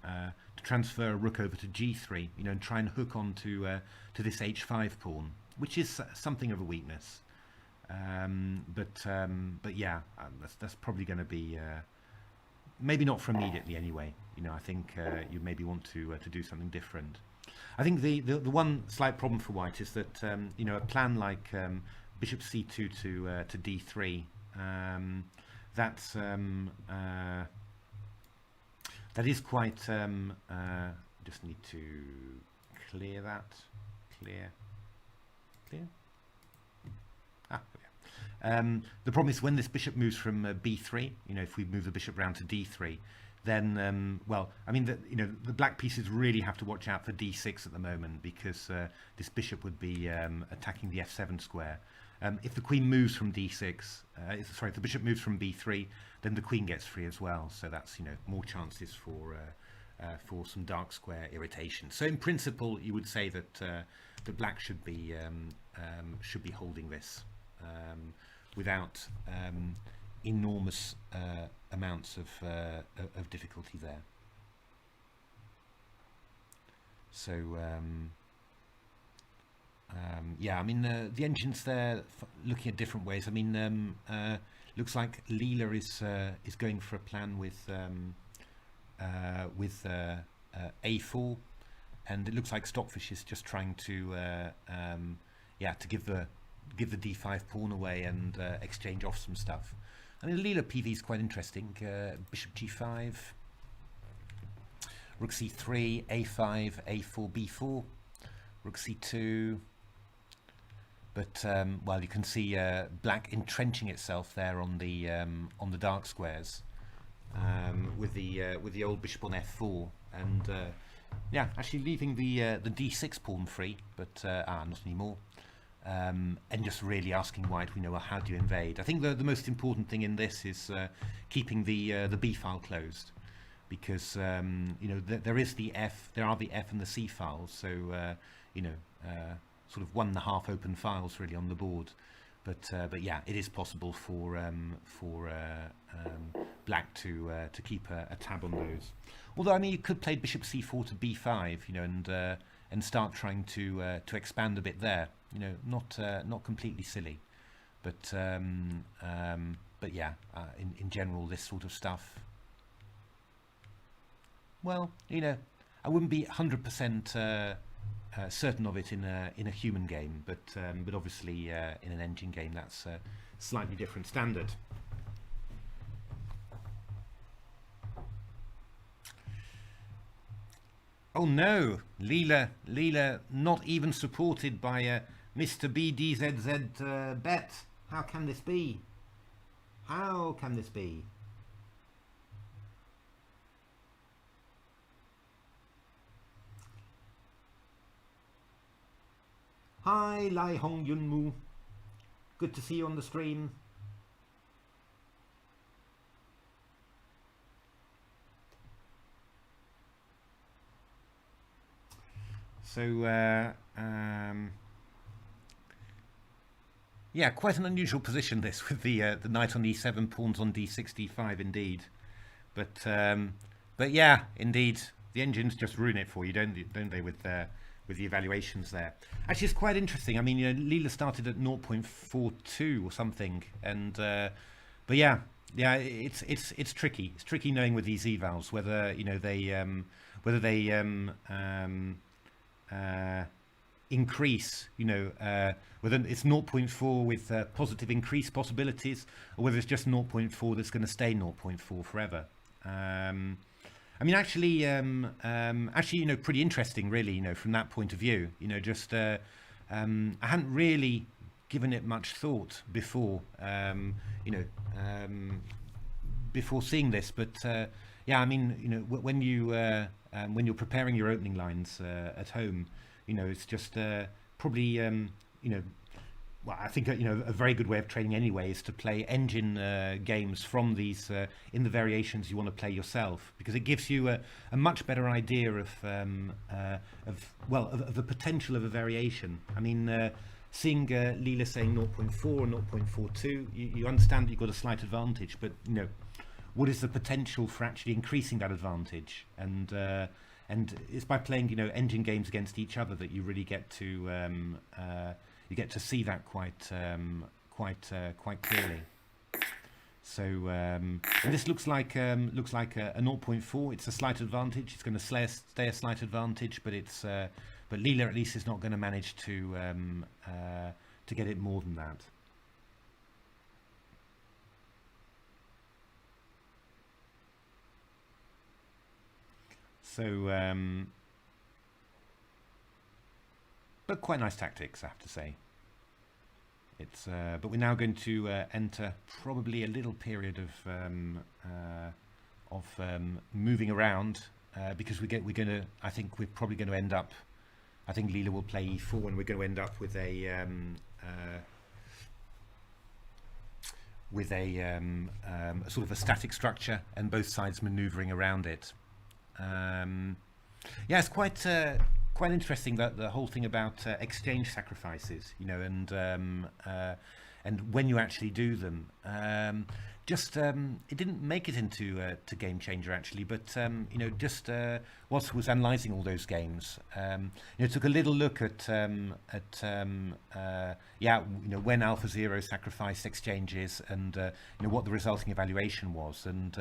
transfer a rook over to G3, you know, and try and hook on to this H5 pawn, which is something of a weakness. But yeah, that's probably going to be maybe not for immediately anyway. You know, I think you maybe want to do something different. I think the one slight problem for white is that you know, a plan like bishop c2 to d3, that's that is quite. Just need to clear that. Clear. The problem is when this bishop moves from b3, you know, if we move the bishop round to d3, then, well, I mean, you know, the black pieces really have to watch out for d6 at the moment, because this bishop would be attacking the f7 square. If the queen moves from d6, sorry, if the bishop moves from b3, then the queen gets free as well. So that's, you know, more chances for some dark square irritation. So in principle, you would say that the black should be holding this without enormous amounts of difficulty there. So yeah, I mean, the engine's there looking at different ways. I mean, looks like Leela is going for a plan with a4, and it looks like Stockfish is just trying to yeah, to give the d5 pawn away and exchange off some stuff. I mean, Leela PV is quite interesting. Bishop g5, rook c3, a5, a4, b4, rook c2. But well, you can see black entrenching itself there on the dark squares with the old bishop on f4, and yeah, actually leaving the d6 pawn free, but not anymore. And just really asking white, you know, well, how do you invade? I think the most important thing in this is keeping the b file closed, because you know, there are the f and the c files, so you know, sort of 1.5 open files really on the board. But yeah, it is possible for black to keep a tab on those. Although, I mean, you could play bishop c4 to b5, you know, and start trying to expand a bit there. You know, not completely silly, but yeah, in general, this sort of stuff. Well, you know, I wouldn't be 100% certain of it in a human game, but obviously in an engine game, that's a slightly different standard. Oh no, Leela not even supported by Mr. BDZZ bet. How can this be? How can this be? Hi, Lai Hong Yun Mu. Good to see you on the stream. So, yeah, quite an unusual position this, with the knight on e7, pawns on d6, d5, indeed. But yeah, indeed, the engines just ruin it for you, don't they, with the evaluations there. Actually, it's quite interesting. I mean, you know, Leela started at 0.42 or something, and but yeah, it's tricky. It's tricky knowing with these evals whether, you know, they increase, whether it's zero point 0.4 with positive increase possibilities, or whether it's just zero point 0.4 that's going to stay zero point 0.4 forever. I mean, actually, pretty interesting, really, from that point of view. I hadn't really given it much thought before, before seeing this, but yeah, I mean, when you're preparing your opening lines at home, it's just probably, well, I think a very good way of training anyway is to play engine games from these in the variations you want to play yourself, because it gives you a much better idea of the potential of a variation. I mean, seeing Leela saying 0.4 or 0.42, you understand that you've got a slight advantage, but what is the potential for actually increasing that advantage? And it's by playing engine games against each other that you really get to see that quite clearly. So and this looks like a 0.4. It's a slight advantage. It's going to stay a slight advantage, but but Leela at least is not going to manage to get it more than that. So, but quite nice tactics, I have to say. But we're now going to enter probably a little period of moving around because we're going to. I think we're probably going to end up. I think Leela will play e4, and we're going to end up with a sort of a static structure, and both sides manoeuvring around it. Yeah, it's quite interesting, that the whole thing about exchange sacrifices, and when you actually do them. It didn't make it into to Game Changer actually, but just whilst I was analysing all those games, took a little look at when AlphaZero sacrificed exchanges, and what the resulting evaluation was, and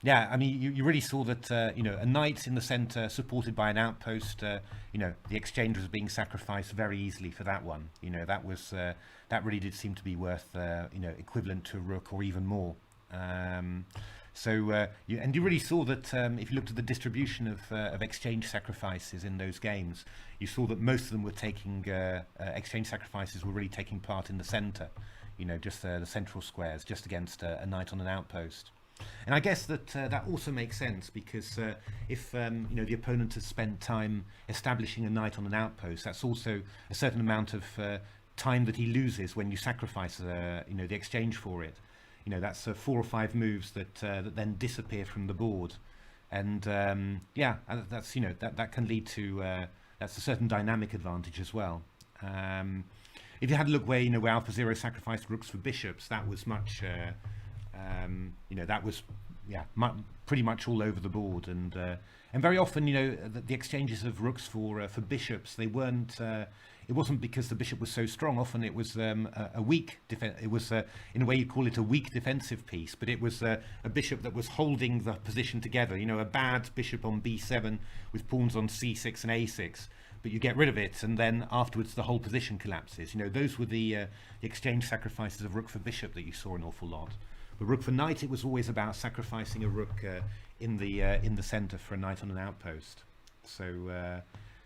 yeah, I mean, you really saw that, a knight in the center supported by an outpost, the exchange was being sacrificed very easily for that one. That really did seem to be worth, equivalent to a rook or even more. You really saw that if you looked at the distribution of exchange sacrifices in those games, you saw that most of them were taking, exchange sacrifices were really taking part in the center, just the central squares, just against a knight on an outpost. And I guess that that also makes sense, because if the opponent has spent time establishing a knight on an outpost, that's also a certain amount of time that he loses when you sacrifice the exchange for it. That's 4 or 5 moves that then disappear from the board, and yeah, that's that can lead to that's a certain dynamic advantage as well. If you had a look where where AlphaZero sacrificed rooks for bishops, that was much. That was pretty much all over the board, and very often the exchanges of rooks for bishops, they weren't. It wasn't because the bishop was so strong. Often it was a weak defense. It was in a way you call it a weak defensive piece, but it was a bishop that was holding the position together. A bad bishop on b7 with pawns on c6 and a6. But you get rid of it, and then afterwards the whole position collapses. Those were the exchange sacrifices of rook for bishop that you saw an awful lot. But rook for knight, it was always about sacrificing a rook in the center for a knight on an outpost. So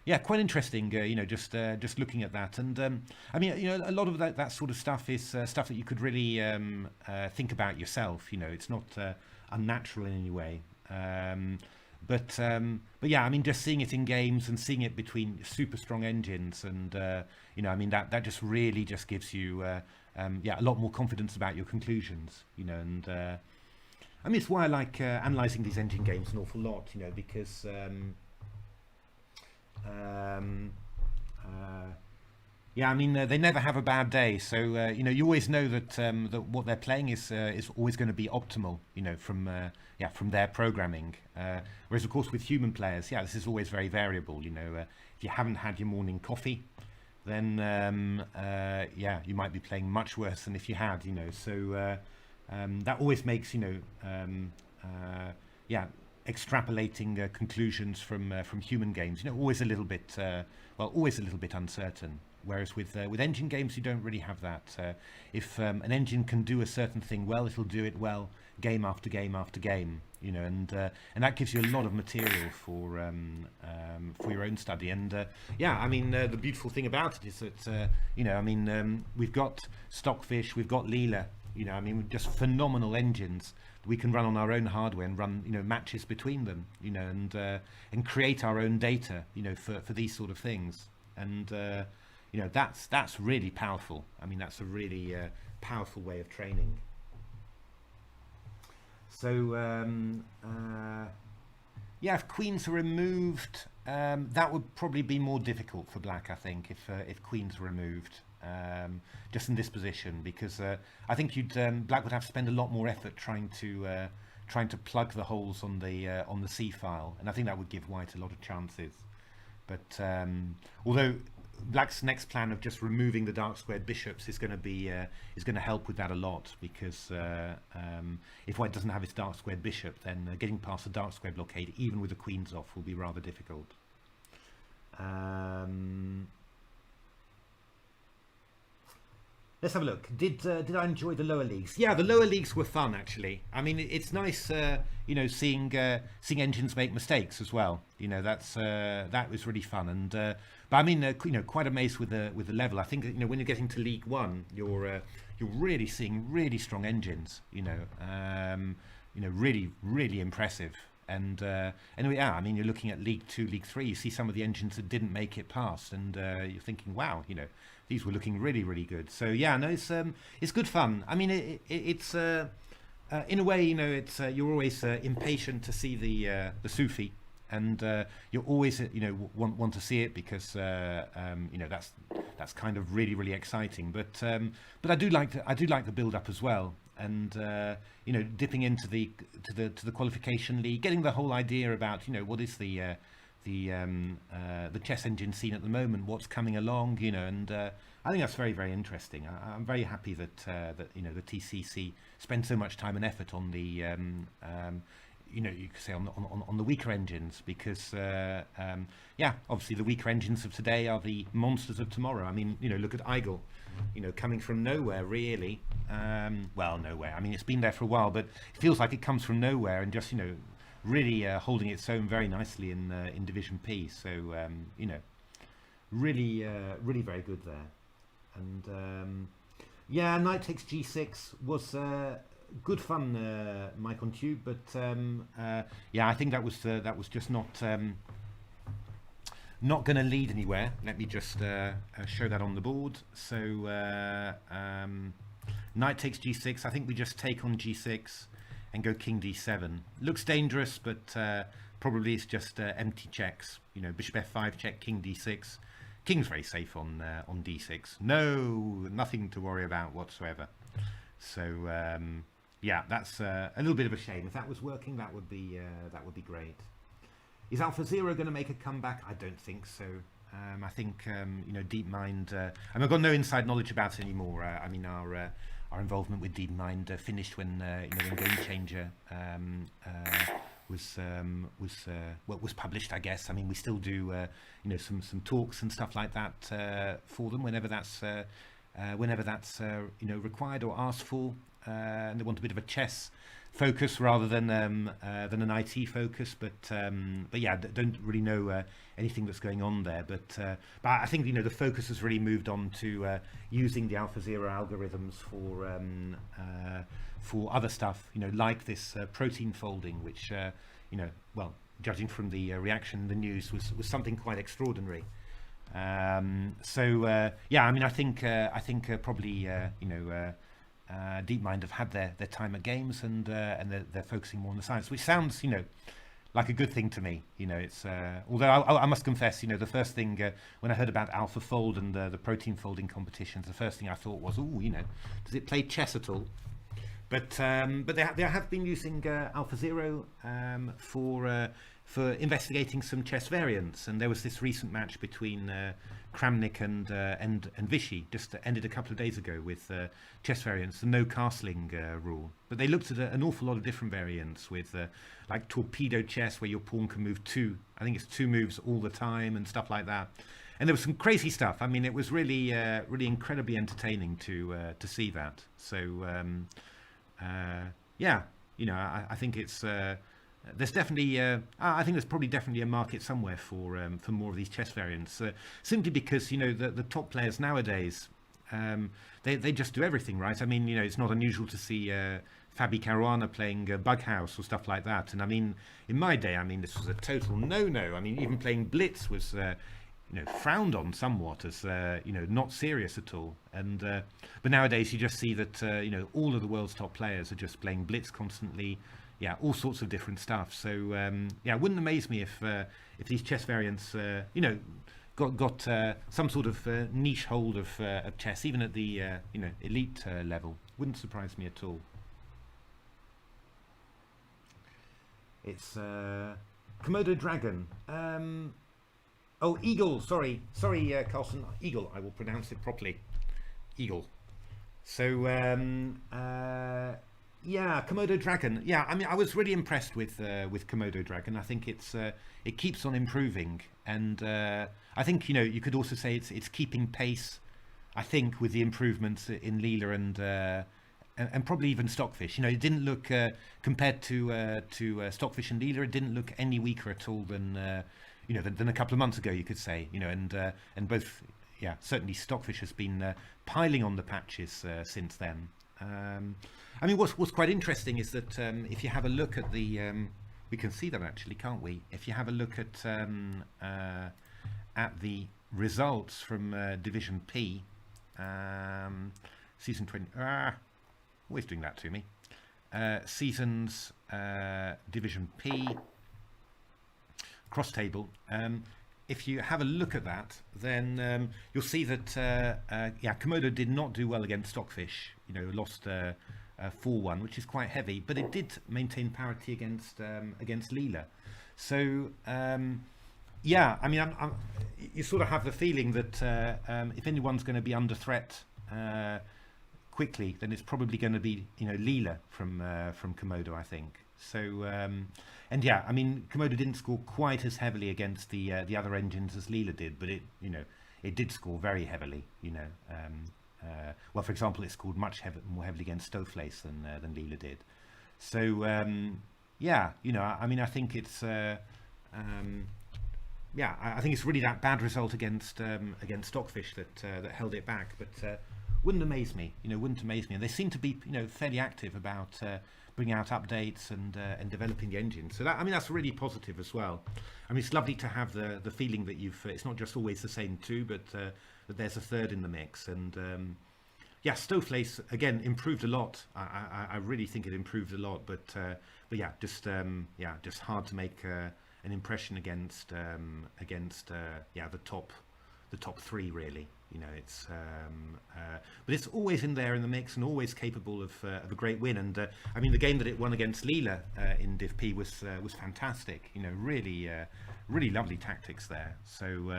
yeah, quite interesting. Just looking at that, and I mean, a lot of that sort of stuff is stuff that you could really think about yourself. It's not unnatural in any way. But yeah, I mean, just seeing it in games and seeing it between super strong engines, and I mean, that just really just gives you a lot more confidence about your conclusions, and I mean, it's why I like analysing these engine games an awful lot, because yeah, I mean, they never have a bad day, so you always know that that what they're playing is always going to be optimal, from their programming. Whereas of course with human players, this is always very variable. If you haven't had your morning coffee, then you might be playing much worse than if you had. So that always makes extrapolating conclusions from human games. Always a little bit always a little bit uncertain. Whereas with engine games, you don't really have that. If an engine can do a certain thing well, it'll do it well game after game after game. And that gives you a lot of material for your own study. And the beautiful thing about it is that we've got Stockfish, we've got Leela. Just phenomenal engines that we can run on our own hardware and run matches between them. And create our own data. For these sort of things. And that's really powerful. That's a really powerful way of training. So if queens are removed, that would probably be more difficult for black, I think, if queens were removed, just in this position, because I think black would have to spend a lot more effort trying to plug the holes on the C file, and I think that would give white a lot of chances. But although black's next plan of just removing the dark squared bishops is going to help with that a lot, because if white doesn't have its dark squared bishop, then getting past the dark square blockade, even with the queens off, will be rather difficult. Let's have a look. Did I enjoy the lower leagues? Yeah, the lower leagues were fun, actually. It's nice, seeing engines make mistakes as well. That was really fun. And but quite amazed with the level. I think when you're getting to League One, you're really seeing really strong engines. Really really impressive. And anyway, you're looking at League 2, League 3. You see some of the engines that didn't make it past, and you're thinking, wow, these were looking really, really good. So yeah, no, it's good fun. It's in a way, it's you're always impatient to see the Sufi, and you're always want to see it, because that's kind of really, really exciting. But I do like the build up as well. And dipping into the qualification league, getting the whole idea about what is the chess engine scene at the moment, what's coming along, and I think that's very, very interesting. I'm very happy that the TCC spend so much time and effort on the you could say on the weaker engines, because obviously the weaker engines of today are the monsters of tomorrow. Look at Eigel, coming from nowhere, really. Nowhere. It's been there for a while, but it feels like it comes from nowhere, and just really holding its own very nicely in Division P. So really really very good there. And Knight takes G6 was good fun, Mike on Tube, but I think that was just not going to lead anywhere. Let me just show that on the board. So Knight takes G6. I think we just take on G6 and go King D7. Looks dangerous, but probably it's just empty checks. Bishop F5 check, King D6. King's very safe on D6. Nothing to worry about whatsoever. So that's a little bit of a shame. If that was working, that would be great. Is AlphaZero going to make a comeback? I don't think so. I think DeepMind. I've got no inside knowledge about it anymore. Our involvement with DeepMind finished when Game Changer was published, I guess. We still do some talks and stuff like that for them whenever that's required or asked for, and they want a bit of a chess focus rather than an IT focus, but don't really know anything that's going on there. But I think the focus has really moved on to using the AlphaZero algorithms for other stuff, like this protein folding, which judging from the reaction in the news, was something quite extraordinary. I think probably DeepMind have had their time at games, and they're focusing more on the science, which sounds like a good thing to me. It's although I must confess, the first thing when I heard about AlphaFold and the protein folding competitions, the first thing I thought was, does it play chess at all? But they have been using AlphaZero for investigating some chess variants, and there was this recent match between Kramnik and Vichy just ended a couple of days ago with chess variants, the no castling rule. But they looked at an awful lot of different variants with like torpedo chess, where your pawn can move I think it's two moves all the time and stuff like that. And there was some crazy stuff. I mean, it was really really incredibly entertaining to see that. So yeah, you know, I think it's there's definitely I think there's probably definitely a market somewhere for more of these chess variants, simply because, you know, the top players nowadays, they just do everything, right? I mean, you know, it's not unusual to see Fabi Caruana playing Bughouse or stuff like that. And I mean, in my day, I mean, this was a total no-no. I mean, even playing Blitz was you know, frowned on somewhat as you know, not serious at all. And but nowadays you just see that you know, all of the world's top players are just playing Blitz constantly. Yeah, all sorts of different stuff. So yeah, it wouldn't amaze me if these chess variants you know, got some sort of niche hold of chess, even at the you know, elite level. Wouldn't surprise me at all. It's Komodo Dragon. Oh, Eagle. Sorry, Carlson. Eagle. I will pronounce it properly. Eagle. So yeah, Komodo Dragon. Yeah, I mean, I was really impressed with Komodo Dragon. I think it keeps on improving, and I think, you know, you could also say it's keeping pace, I think, with the improvements in Leela and probably even Stockfish. You know, it didn't look compared to Stockfish and Leela, it didn't look any weaker at all than you know, than a couple of months ago, you could say. You know, and both, yeah, certainly Stockfish has been piling on the patches since then. I mean, what's quite interesting is that if you have a look at the, we can see that actually, can't we? If you have a look at the results from Division P, season 20. Always doing that to me. Seasons Division P cross table. If you have a look at that, then you'll see that yeah, Komodo did not do well against Stockfish. You know, lost 4-1, which is quite heavy, but it did maintain parity against Leela. So yeah, I mean, you sort of have the feeling that if anyone's going to be under threat quickly, then it's probably going to be, you know, Leela from Komodo, I think. So and yeah, I mean, Komodo didn't score quite as heavily against the other engines as Leela did, but it, you know, it did score very heavily. You know, well, for example, it scored much more heavily against Stoveface than Leela did. So yeah, you know, I mean, I think it's yeah, I think it's really that bad result against Stockfish that held it back, but wouldn't amaze me. You know, wouldn't amaze me. And they seem to be, you know, fairly active about bringing out updates and developing the engine. So that, I mean, that's really positive as well. I mean, it's lovely to have the feeling that it's not just always the same two, but that there's a third in the mix. And yeah, Stoveface again improved a lot. I really think it improved a lot. But yeah, just hard to make an impression against yeah, the top three, really. You know, it's but it's always in there in the mix and always capable of a great win. And I mean, the game that it won against Leela in Div P was fantastic. You know, really lovely tactics there. So you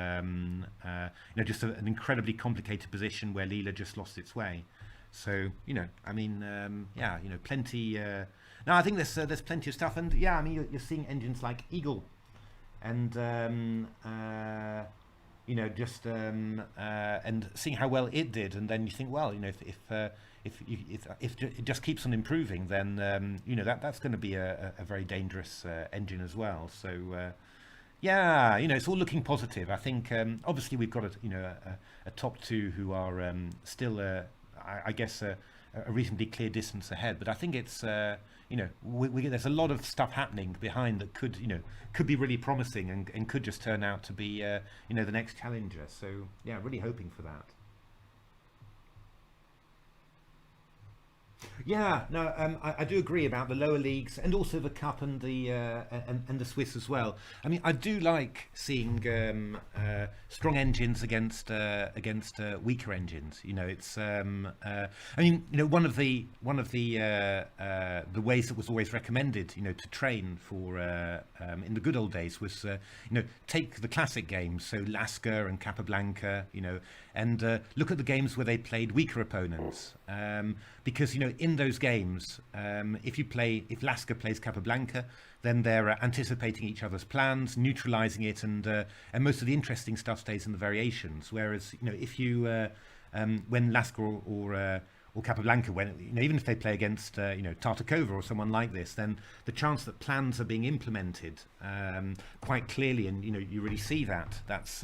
know, just an incredibly complicated position where Leela just lost its way. So, you know, I mean, yeah, you know, plenty. No, I think there's plenty of stuff, and yeah, I mean, you're seeing engines like Eagle, and you know, just and seeing how well it did, and then you think, well, you know, if it just keeps on improving, then you know, that's going to be a very dangerous engine as well. So yeah, you know, it's all looking positive. I think obviously we've got a top two who are still I guess a reasonably clear distance ahead, but I think it's you know, there's a lot of stuff happening behind that could, you know, could be really promising and could just turn out to be you know, the next challenger. So yeah, really hoping for that. Yeah, no, I do agree about the lower leagues and also the cup and and the Swiss as well. I mean, I do like seeing strong engines against weaker engines. You know, it's I mean, you know, one of the ways that was always recommended, you know, to train for in the good old days was you know, take the classic games, so Lasker and Capablanca, you know, and look at the games where they played weaker opponents, because you know, in those games, if Lasker plays Capablanca, then they're anticipating each other's plans, neutralizing it, and most of the interesting stuff stays in the variations. Whereas, you know, if you when Lasker or Capablanca, when, you know, even if they play against you know, Tartakova or someone like this, then the chance that plans are being implemented quite clearly, and you know, you really see that. That's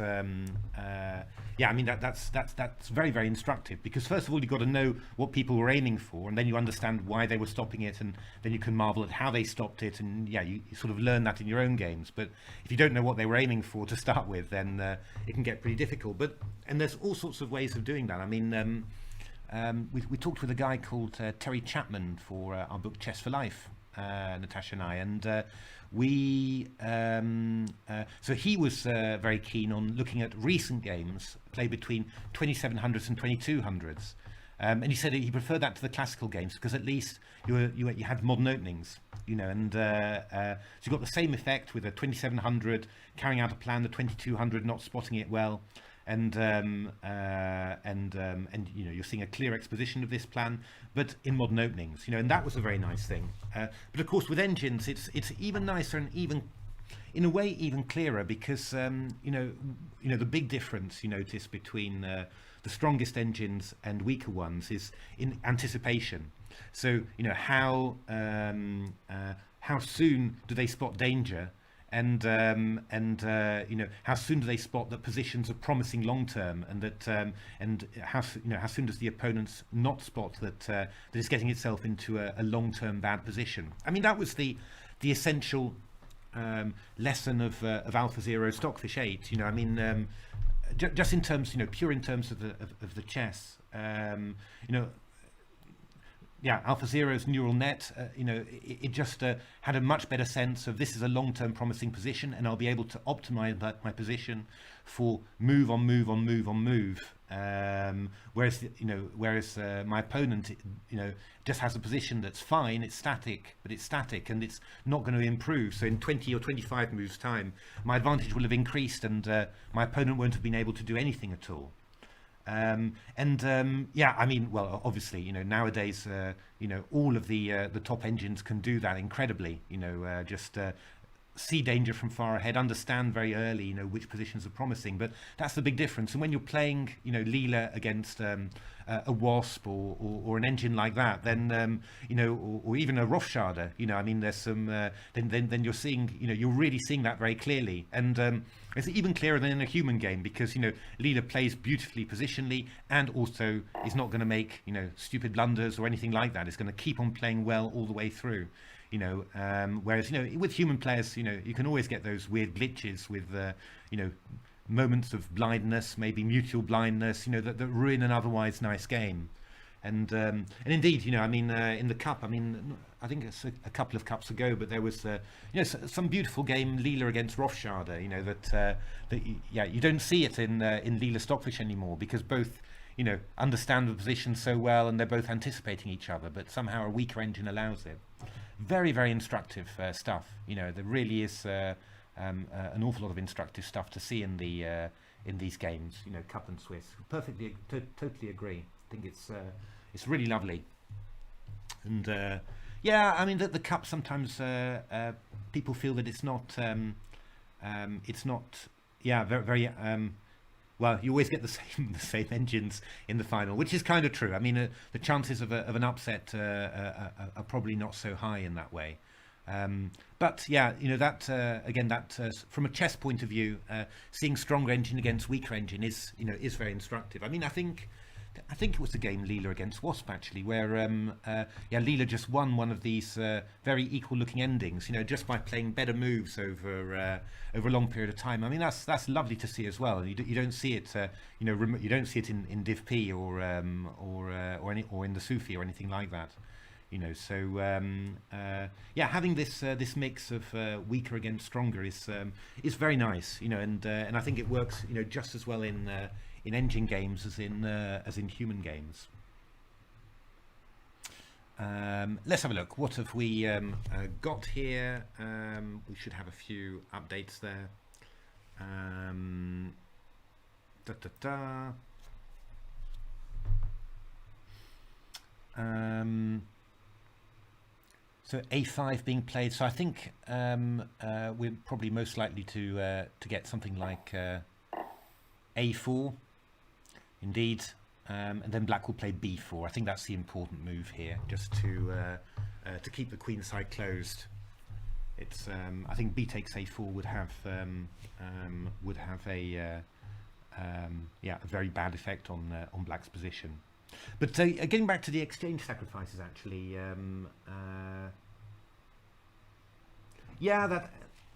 yeah, I mean, that's very, very instructive, because first of all, you've got to know what people were aiming for, and then you understand why they were stopping it, and then you can marvel at how they stopped it, and yeah, you sort of learn that in your own games. But if you don't know what they were aiming for to start with, then it can get pretty difficult. And there's all sorts of ways of doing that. I mean, we talked with a guy called Terry Chapman for our book Chess for Life, Natasha and I, and so he was very keen on looking at recent games played between 2700s and 2200s, and he said he preferred that to the classical games, because at least you had modern openings, you know, and so you got the same effect with a 2700 carrying out a plan, the 2200 not spotting it well. And you know, you're seeing a clear exposition of this plan, but in modern openings, you know, and that was a very nice thing. But of course, with engines, it's even nicer and even, in a way, even clearer, because you know, the big difference you notice between the strongest engines and weaker ones is in anticipation. So you know, how soon do they spot danger? And you know, how soon do they spot that positions are promising long term, and that and how soon does the opponent not spot that it's getting itself into a long term bad position? I mean, that was the essential lesson of AlphaZero Stockfish 8. You know, I mean, just in terms, you know, pure in terms of the chess, you know. Yeah, AlphaZero's neural net, you know, it just had a much better sense of, this is a long-term promising position, and I'll be able to optimize my position for move on move on move on move. Whereas my opponent, you know, just has a position that's fine, it's static, but it's static and it's not going to improve. So in 20 or 25 moves time, my advantage will have increased, and my opponent won't have been able to do anything at all. Yeah, I mean, well, obviously, you know, nowadays, you know, all of the top engines can do that incredibly. You know, just see danger from far ahead, understand very early, you know, which positions are promising. But that's the big difference. And when you're playing, you know, Leela against a Wasp or an engine like that, then you know, or even a Rothscharder, you know, I mean, there's some then you're seeing, you know, you're really seeing that very clearly, and it's even clearer than in a human game, because you know, Leela plays beautifully positionally, and also is not going to make, you know, stupid blunders or anything like that. It's going to keep on playing well all the way through. You know, whereas, you know, with human players, you know, you can always get those weird glitches with, you know, moments of blindness, maybe mutual blindness, you know, that ruin an otherwise nice game. And indeed, you know, I mean, in the cup, I mean, I think it's a couple of cups ago, but there was, you know, some beautiful game, Leela against Rothscharder, you know, that yeah, you don't see it in Leela-Stockfish anymore, because both, you know, understand the position so well, and they're both anticipating each other, but somehow a weaker engine allows it. Very, very instructive stuff. You know, there really is an awful lot of instructive stuff to see in these games. You know, Cup and Swiss. Totally agree. I think it's really lovely. And yeah, I mean, the Cup sometimes people feel that it's not yeah, very well, you always get the same engines in the final, which is kind of true. I mean, the chances of an upset are probably not so high in that way. But yeah, you know, that again, that from a chess point of view, seeing stronger engine against weaker engine is, you know, is very instructive. I mean, I think I think it was the game Leela against Wasp actually, where Leela just won one of these very equal-looking endings, just by playing better moves over a long period of time. I mean, that's lovely to see as well. You don't see it, you don't see it in Div P or in the Sufi or anything like that. Having this mix of weaker against stronger is very nice, and I think it works, just as well in engine games as in human games. Let's have a look. What have we got here? We should have a few updates there. So A5 being played. So I think we're probably most likely to get something like A4, indeed, and then Black will play B4. I think that's the important move here, just to keep the queen side closed. It's I think B takes A4 would have a very bad effect on Black's position. But getting back to the exchange sacrifices, actually, that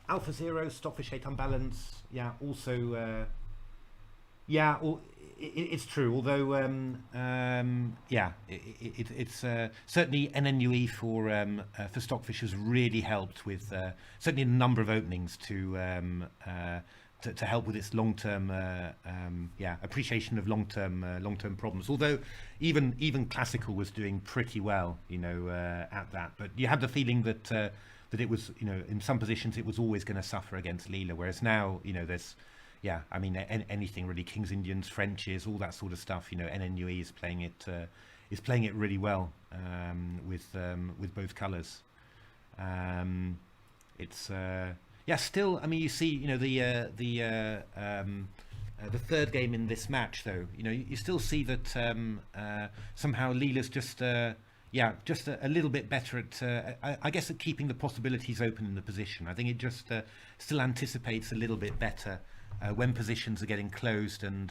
AlphaZero, Stockfish 8 unbalance, also, it's true. Although, it's certainly NNUE for Stockfish has really helped with certainly a number of openings to help with its long-term appreciation of long-term problems. Although even Classical was doing pretty well, at that. But you had the feeling that it was, in some positions it was always going to suffer against Leela. Whereas now, there's, I mean, anything really, Kings, Indians, Frenches, all that sort of stuff. NNUE is playing it really well with both colours. It's still, I mean, you see, the third game in this match, though, you still see that somehow Leela's just a little bit better at, I guess, at keeping the possibilities open in the position. I think it just still anticipates a little bit better when positions are getting closed and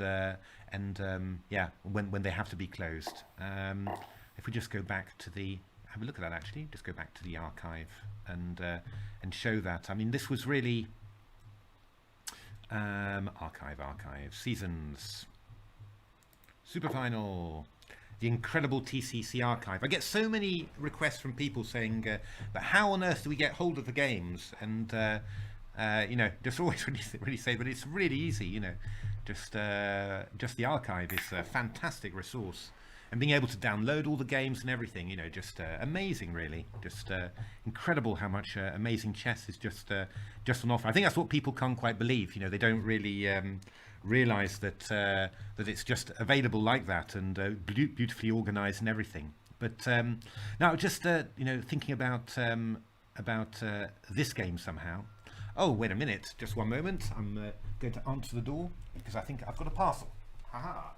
when they have to be closed. If we just go back to have a look at that, actually, just go back to the archive and show that. I mean, this was really archive seasons, SuperFinal, the incredible TCEC archive. I get so many requests from people saying, but how on earth do we get hold of the games? And just always really say, but it's really easy. Just the archive is a fantastic resource. And being able to download all the games and everything, just amazing, really. Just incredible how much amazing chess is just on offer. I think that's what people can't quite believe. They don't really realise that it's just available like that and beautifully organised and everything. But now, just thinking about this game somehow. Oh, wait a minute, just one moment. I'm going to answer the door because I think I've got a parcel. Haha.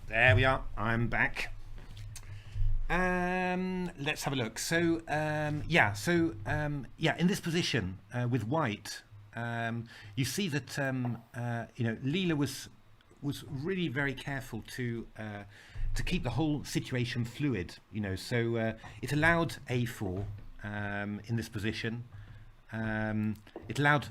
There we are, I'm back. Let's have a look. So, in this position with White, you see that Leela was really very careful to keep the whole situation fluid. So it allowed A4 in this position. It allowed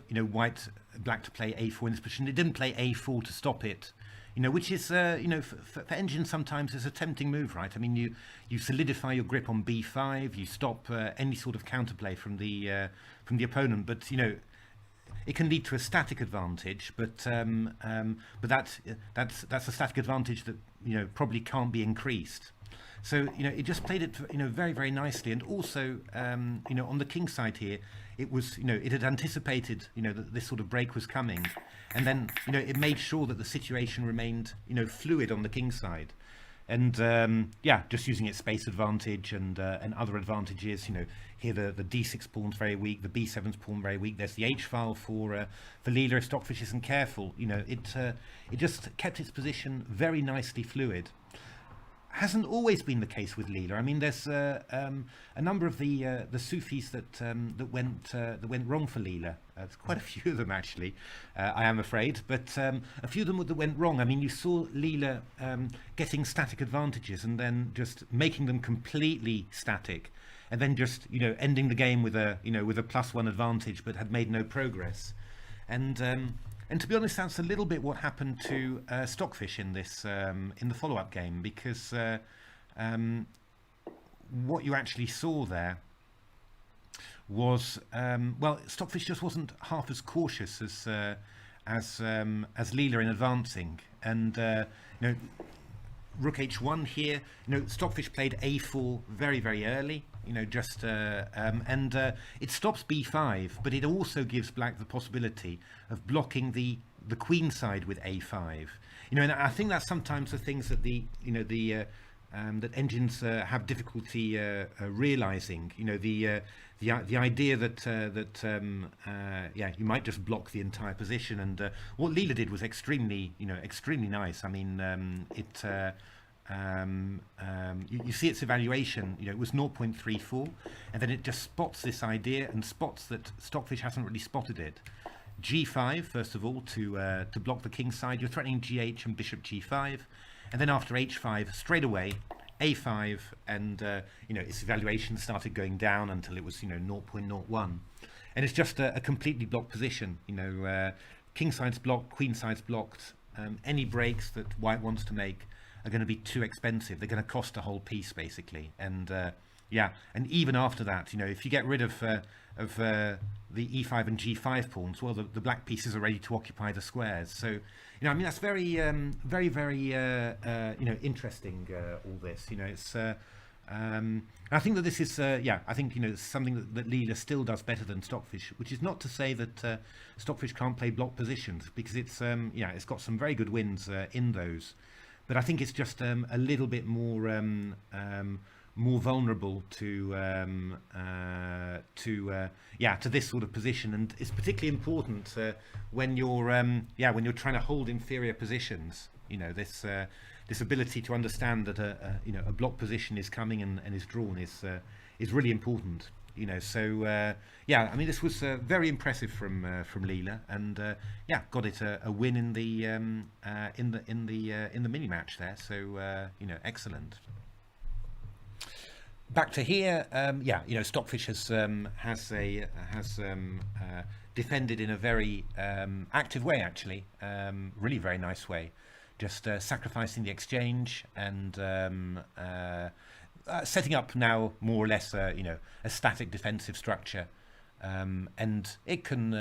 Black to play A4 in this position. It didn't play A4 to stop it. Which is, for engine sometimes is a tempting move, right? I mean, you solidify your grip on B5, you stop any sort of counterplay from the opponent, but it can lead to a static advantage. But that's a static advantage that probably can't be increased. So it just played it very, very nicely, and also on the king side here, it was it had anticipated that this sort of break was coming, and then it made sure that the situation remained fluid on the king side, And yeah, just using its space advantage and other advantages. You know, here the d6 pawn's very weak, the b7's pawn very weak. There's the h file for Leela if Stockfish isn't careful. You know, it just kept its position very nicely fluid. Hasn't always been the case with Leela. I mean, there's a number of the Sufis that went wrong for Leela. There's quite a few of them actually, I am afraid, but a few of them that went wrong. I mean, you saw Leela getting static advantages and then just making them completely static, and then just ending the game with a +1 advantage, but had made no progress. And to be honest, that's a little bit what happened to Stockfish in this in the follow-up game, because what you actually saw there was well, Stockfish just wasn't half as cautious as Leela in advancing, and Rook h1 here. Stockfish played a4 very early. Just it stops b5, but it also gives black the possibility of blocking the queen side with a5. And I think that's sometimes the things that that engines have difficulty realizing. The idea that yeah, you might just block the entire position, and what Leela did was extremely nice. I mean, you see its evaluation, it was 0.34, and then it just spots this idea and spots that Stockfish hasn't really spotted it. G5 first of all to block the king side. You're threatening GH and bishop G5, and then after H5 straight away A5, and its evaluation started going down until it was 0.01, and it's just a completely blocked position. King side's blocked, queen side's blocked. Any breaks that white wants to make are going to be too expensive. They're going to cost a whole piece basically, and yeah, and even after that, if you get rid of the e5 and g5 pawns, well, the black pieces are ready to occupy the squares. So I mean, that's very interesting, all this. It's I think that this is yeah, I think it's something that Leela still does better than Stockfish, which is not to say that Stockfish can't play block positions, because it's yeah, it's got some very good wins in those. But I think it's just a little bit more vulnerable to yeah, to this sort of position, and it's particularly important when you're yeah, when you're trying to hold inferior positions. This ability to understand that a block position is coming and is drawn is really important. So yeah, I mean, this was very impressive from Leela, and yeah, got it a win in the mini match there. So excellent. Back to here, yeah, Stockfish has defended in a very active way, actually, really very nice way, just sacrificing the exchange and setting up now more or less a static defensive structure, and it can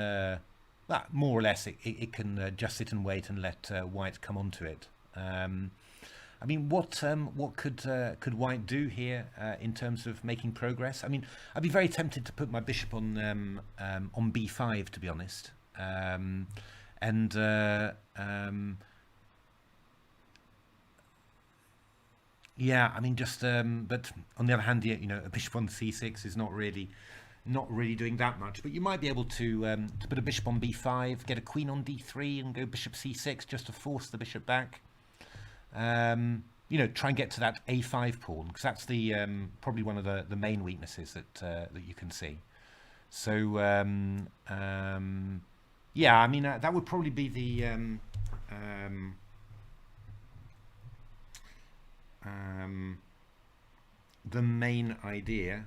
more or less it can just sit and wait and let white come onto it. I mean, what could white do here in terms of making progress? I mean, I'd be very tempted to put my bishop on b5, to be honest, and yeah, I mean, just but on the other hand, a bishop on c6 is not really doing that much. But you might be able to put a bishop on b5, get a queen on d3, and go bishop c6 just to force the bishop back. Try and get to that a5 pawn, because that's the probably one of the main weaknesses that you can see. So yeah, I mean, that would probably be the main idea.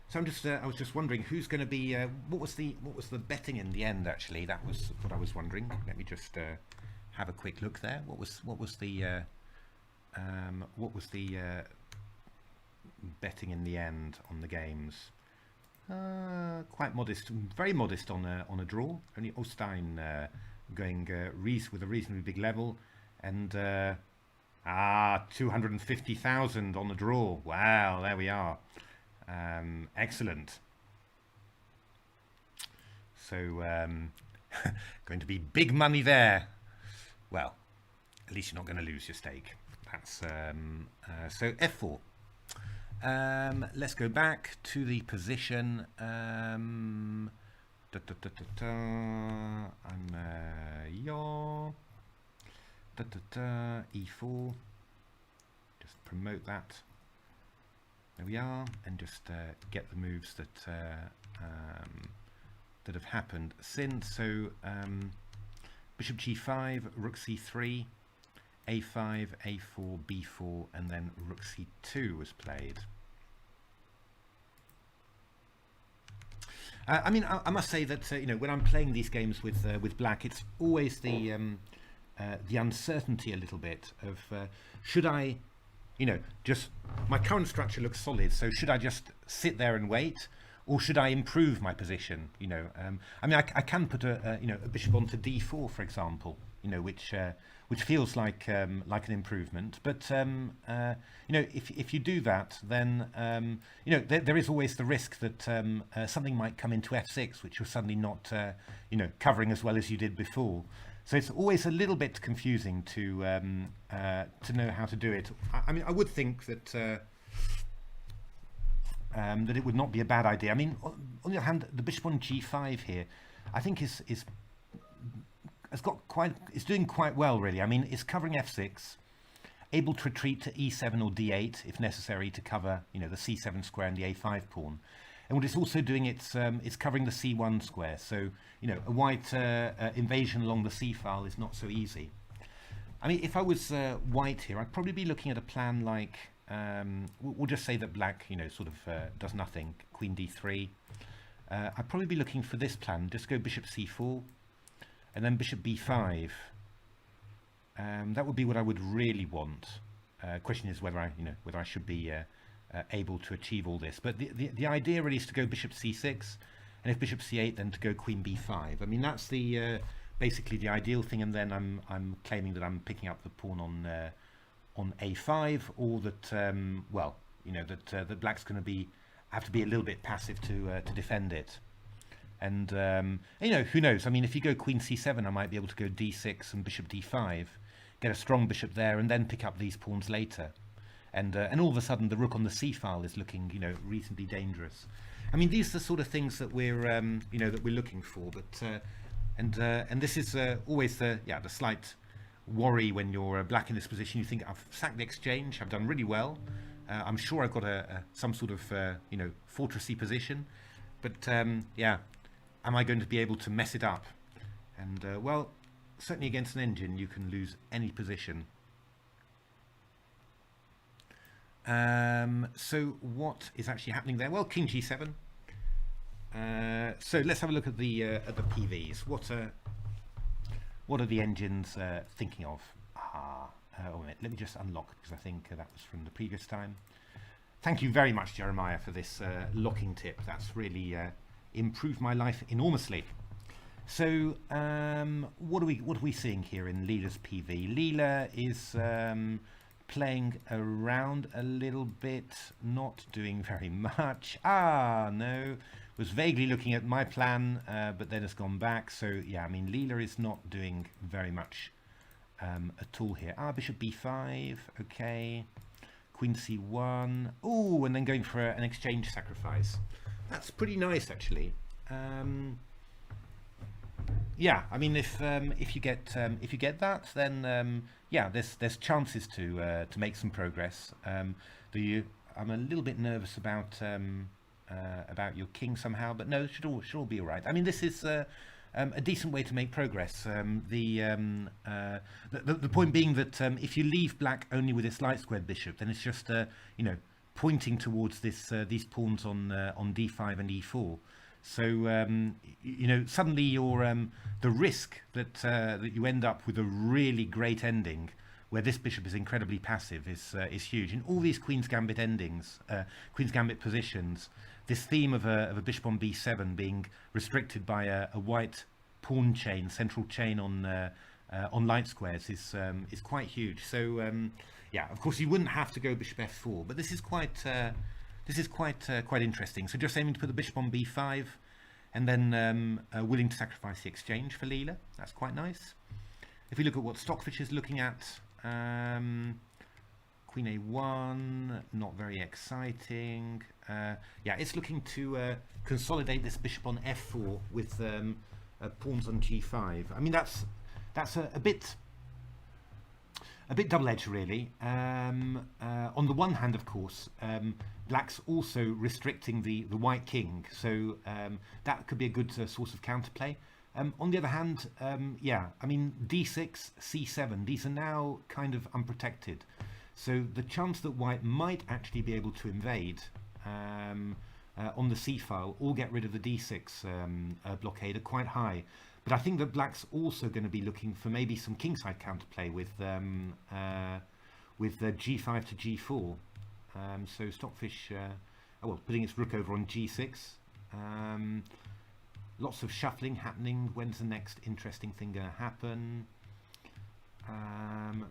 So I was just wondering who's going to be what was the betting in the end. Actually, that was what I was wondering. Let me just have a quick look there. What was the betting in the end on the games? Quite modest, very modest on a draw. Only Ostein going with a reasonably big level, and 250,000 on the draw. Wow, there we are. Excellent. So going to be big money there. Well, at least you're not going to lose your stake. That's so f4. Let's go back to the position. I'm yaw. E4. Just promote that. There we are, and just get the moves that that have happened since. So bishop g5, rook c3, a5, a4, b4, and then rook c2 was played. I mean, I must say that you know, when I'm playing these games with black, it's always the uncertainty a little bit of should I, you know, just my current structure looks solid, so should I just sit there and wait, or should I improve my position? You know, I mean, I can put a you know, a bishop onto d4, for example, you know, which feels like an improvement. But you know, if you do that, then you know, there is always the risk that something might come into f6, which you're suddenly not you know, covering as well as you did before. So it's always a little bit confusing to know how to do it. I mean, I would think that that it would not be a bad idea. I mean, on the other hand, the bishop on g5 here, I think is doing quite well, really. I mean, it's covering f6, able to retreat to e7 or d8 if necessary to cover, you know, the c7 square and the a5 pawn. And what it's also doing, it's covering the c1 square. So, you know, a white invasion along the c file is not so easy. I mean, if I was white here, I'd probably be looking at a plan like, we'll just say that black, you know, sort of does nothing, queen d3. I'd probably be looking for this plan, just go bishop c4, and then bishop b5. That would be what I would really want. Question is whether I should be able to achieve all this. But the idea really is to go bishop c6, and if bishop c8, then to go queen b5. I mean, that's the basically the ideal thing. And then I'm claiming that I'm picking up the pawn on a5, or that well, you know, that black's going to have to be a little bit passive to defend it. And you know, who knows? I mean, if you go queen c7, I might be able to go d6 and bishop d5, get a strong bishop there, and then pick up these pawns later. And all of a sudden, the rook on the c file is looking, you know, reasonably dangerous. I mean, these are the sort of things that we're you know, that we're looking for. But and this is always the slight worry when you're black in this position. You think, I've sacked the exchange, I've done really well. I'm sure I've got some sort of you know, fortressy position, but yeah, am I going to be able to mess it up? And well, certainly against an engine, you can lose any position. So what is actually happening there? Well, king g7. So let's have a look at the PVs. What are the engines thinking of? Oh, wait, let me just unlock, because I think that was from the previous time. Thank you very much, Jeremiah, for this locking tip. That's really improved my life enormously. So what are we seeing here in Leela's PV? Leela is playing around a little bit, not doing very much. No, was vaguely looking at my plan, but then has gone back. So yeah, I mean, Leela is not doing very much at all here. Bishop b5, okay. Queen c1. Oh, and then going for an exchange sacrifice. That's pretty nice, actually. Yeah, I mean, if you get that, then yeah, there's chances to make some progress. I'm a little bit nervous about your king somehow, but no, it should all be all right. I mean, this is a decent way to make progress. The point being that if you leave black only with its light squared bishop, then it's just you know, pointing towards these pawns on d5 and e4. So you know, suddenly you're the risk that you end up with a really great ending where this bishop is incredibly passive is huge. In all these Queen's Gambit endings, Queen's Gambit positions, this theme of a bishop on b7 being restricted by a white pawn chain, central chain on light squares is quite huge. So yeah, of course you wouldn't have to go bishop f4, but this is quite interesting. So just aiming to put the bishop on b5, and then willing to sacrifice the exchange for Leela. That's quite nice. If we look at what Stockfish is looking at, Queen A1, not very exciting. Yeah, it's looking to consolidate this bishop on F4 with pawns on G5. I mean, that's a bit double-edged, really. On the one hand, of course, black's also restricting the white king, so that could be a good source of counterplay. On the other hand, yeah, I mean, D6, C7, these are now kind of unprotected. So the chance that white might actually be able to invade on the C file or get rid of the D6 blockade are quite high. But I think that black's also going to be looking for maybe some kingside counterplay with G5 to G4. So Stockfish, well, putting its rook over on G6. Lots of shuffling happening. When's the next interesting thing going to happen?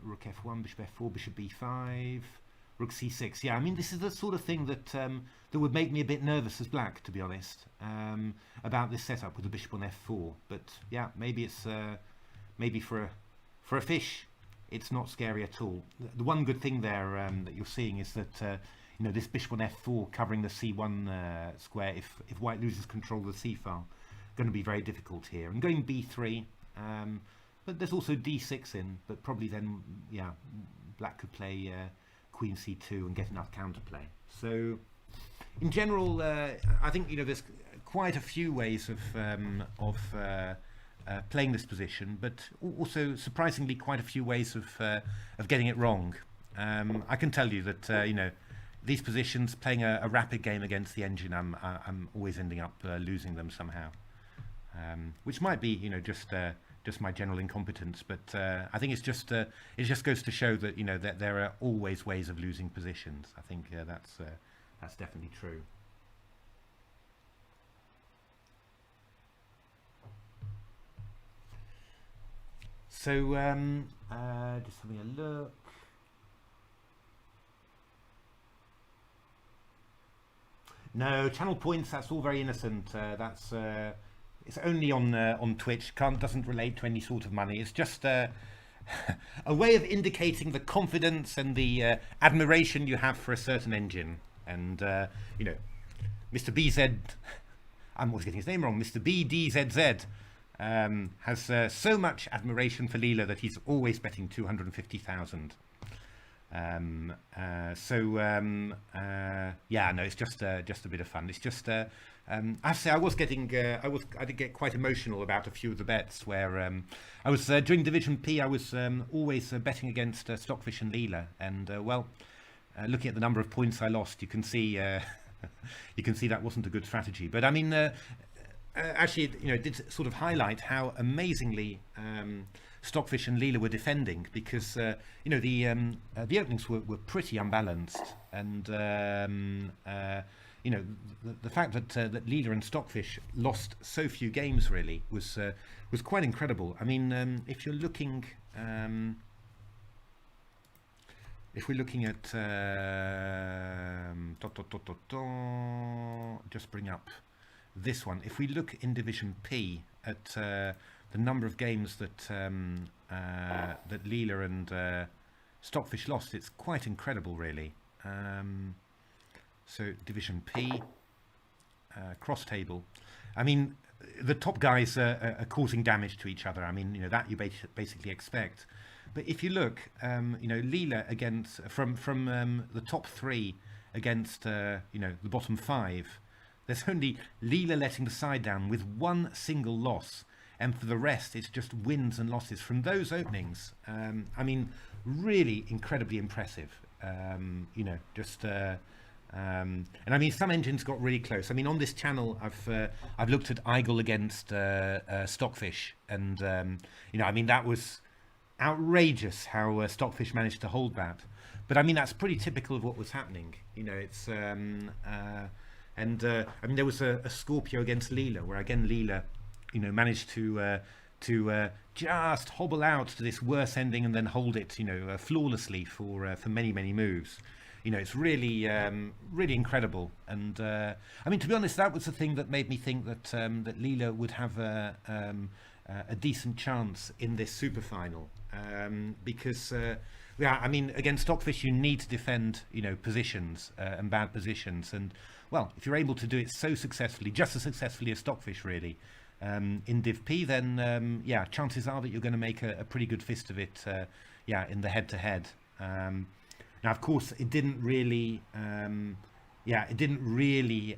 Rook F1, Bishop F4, Bishop B5, Rook C6. Yeah, I mean, this is the sort of thing that that would make me a bit nervous as black, to be honest, about this setup with the Bishop on F4. But yeah, maybe it's maybe for a fish, it's not scary at all. The one good thing there that you're seeing is that you know, this Bishop on F4 covering the C1 square. If white loses control of the C file, going to be very difficult here. And going B3. But there's also D6 in, but probably then, yeah, black could play Queen C2 and get enough counterplay. So, in general, I think, you know, there's quite a few ways of playing this position, but also surprisingly quite a few ways of getting it wrong. I can tell you that you know, these positions, playing a rapid game against the engine, I'm always ending up losing them somehow, which might be, you know, just my general incompetence, but I think it's just it just goes to show that, you know, that there are always ways of losing positions. I think that's definitely true. So just having a look. No channel points. That's all very innocent. That's it's only on Twitch. Doesn't relate to any sort of money. It's just a way of indicating the confidence and the admiration you have for a certain engine. And you know, Mr. BZ, I'm always getting his name wrong. Mr. BDZZ has so much admiration for Leela that he's always betting 250,000. Yeah, no, it's just a bit of fun. It's just I have to say, I did get quite emotional about a few of the bets where I was during Division P. I was always betting against Stockfish and Leela, and well, looking at the number of points I lost, you can see you can see that wasn't a good strategy. But I mean, actually, you know, it did sort of highlight how amazingly Stockfish and Leela were defending, because you know, the openings were pretty unbalanced, and you know, the fact that that Leela and Stockfish lost so few games really was quite incredible. I mean, if you're looking, if we're looking at just bring up this one. If we look in Division P at the number of games that that Leela and Stockfish lost, it's quite incredible, really. So Division P, cross table. I mean, the top guys are causing damage to each other. I mean, you know, that you basically expect. But if you look, you know, Leela against from the top three against you know, the bottom five, there's only Leela letting the side down with one single loss, and for the rest it's just wins and losses from those openings. I mean, really incredibly impressive. You know, just and I mean, some engines got really close. I mean, on this channel I've looked at Eigel against Stockfish, and you know, I mean, that was outrageous how Stockfish managed to hold that. But I mean, that's pretty typical of what was happening. You know, it's I mean, there was a Scorpio against Leela, where again Leela, you know, managed to just hobble out to this worse ending and then hold it, you know, flawlessly for many moves. You know, it's really really incredible. And I mean, to be honest, that was the thing that made me think that that Leela would have a decent chance in this super final, because yeah, I mean, against Stockfish, you need to defend, positions and bad positions. And, well, if you're able to do it so successfully, just as successfully as Stockfish, really, in Div P, then, yeah, chances are that you're going to make a pretty good fist of it, yeah, in the head-to-head. Now, of course, it didn't really, yeah, it didn't really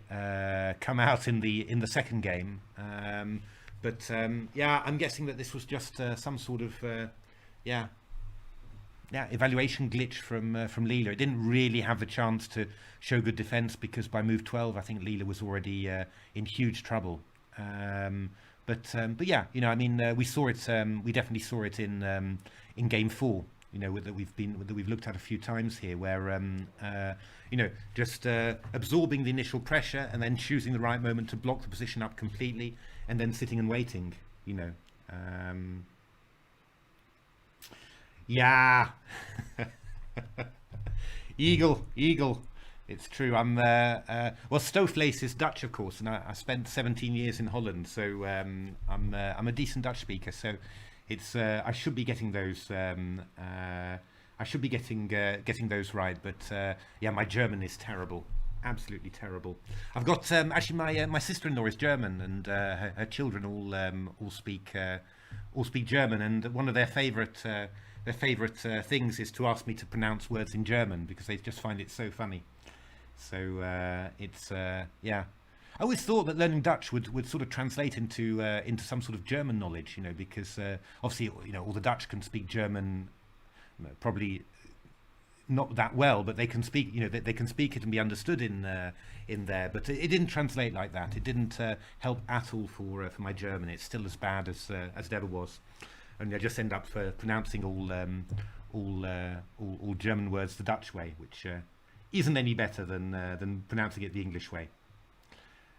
come out in the second game. But, yeah, I'm guessing that this was just some sort of, yeah, evaluation glitch from Leela. It didn't really have the chance to show good defense because by move 12, I think Leela was already in huge trouble. But yeah, I mean, we saw it. We definitely saw it in game 4. That we've looked at a few times here, where just absorbing the initial pressure and then choosing the right moment to block the position up completely, and then sitting and waiting. Yeah. Eagle. It's true. I'm well, Stoofvlees is Dutch, of course, and I spent 17 years in Holland, so I'm a decent Dutch speaker. So it's I should be getting those. I should be getting those right, but yeah, my German is terrible, absolutely terrible. I've got actually my sister-in-law is German, and her children all speak German, and one of their favourite things is to ask me to pronounce words in German because they just find it so funny. So it's yeah. I always thought that learning Dutch would sort of translate into some sort of German knowledge, because obviously all the Dutch can speak German, probably not that well, but they can speak they can speak it and be understood in there. But it didn't translate like that. It didn't help at all for my German. It's still as bad as it ever was. And I just end up pronouncing all German words the Dutch way, which isn't any better than pronouncing it the English way.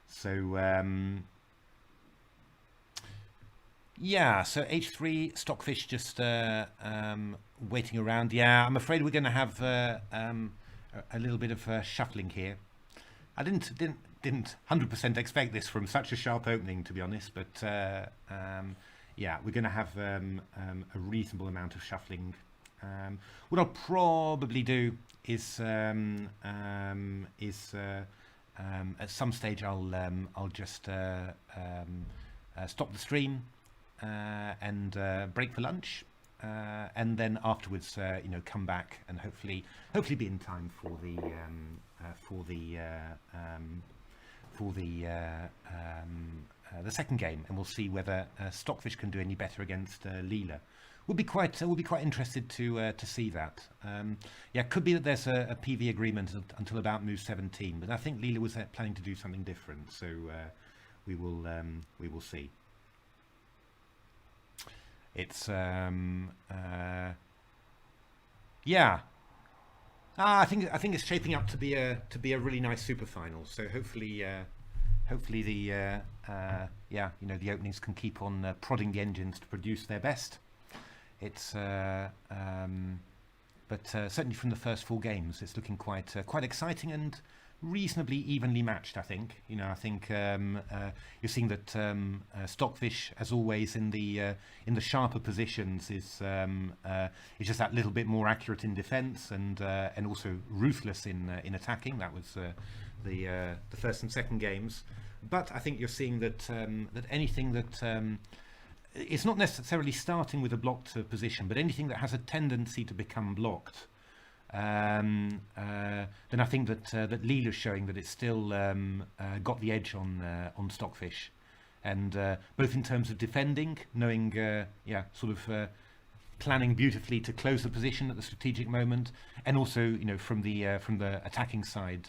So yeah, so H3 Stockfish just waiting around. Yeah, I'm afraid we're going to have a little bit of shuffling here. I didn't 100% expect this from such a sharp opening, to be honest, but yeah, we're going to have a reasonable amount of shuffling. What I'll probably do is at some stage I'll just stop the stream and break for lunch, and then afterwards come back and hopefully be in time for the second game, and we'll see whether Stockfish can do any better against Leela. We'll be quite interested to see that. Yeah, it could be that there's a PV agreement until about move 17, but I think Leela was planning to do something different, so we will see. It's yeah. I think it's shaping up to be a really nice super final. So hopefully the yeah, the openings can keep on prodding the engines to produce their best. It's but certainly from the first 4 games, it's looking quite exciting and reasonably evenly matched. I think I think you're seeing that Stockfish, as always, in the sharper positions, is just that little bit more accurate in defence and also ruthless in attacking. That was the first and second games. But I think you're seeing that that anything that it's not necessarily starting with a blocked position, but anything that has a tendency to become blocked, then I think that Leela's showing that it's still got the edge on Stockfish, and both in terms of defending, knowing, yeah, sort of planning beautifully to close the position at the strategic moment, and also from the attacking side.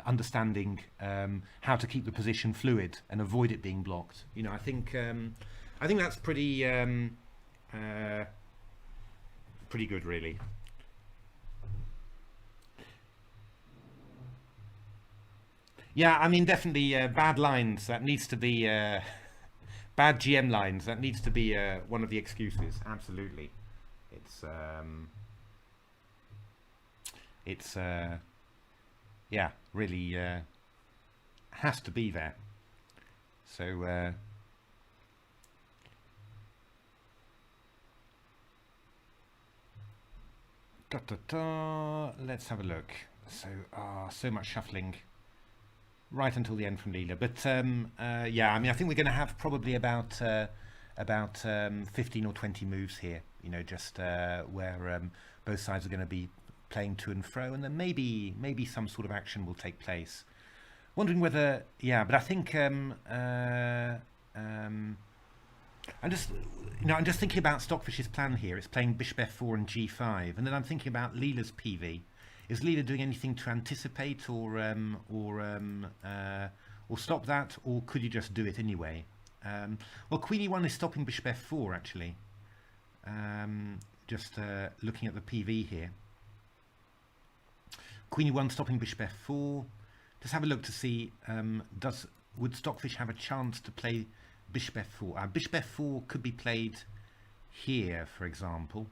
Understanding how to keep the position fluid and avoid it being blocked. I think that's pretty good, really. Yeah, I mean, definitely bad lines. That needs to be bad GM lines. That needs to be one of the excuses. Absolutely, it's yeah, really has to be there. So Let's have a look. So, so much shuffling right until the end from Leela. But yeah, I mean, I think we're going to have probably about 15 or 20 moves here. You know, just where both sides are going to be playing to and fro, and then maybe some sort of action will take place. Wondering whether, yeah, but I think I'm just thinking about Stockfish's plan here. It's playing bishop f4 and g5, and then I'm thinking about Leela's PV. Is Leela doing anything to anticipate or stop that, or could you just do it anyway? Well, Queen e1 is stopping bishop f4 actually. Just looking at the PV here. Queen e1 stopping bishop f4. Just have a look to see would Stockfish have a chance to play bishop f4? Bishop f4 could be played here, for example.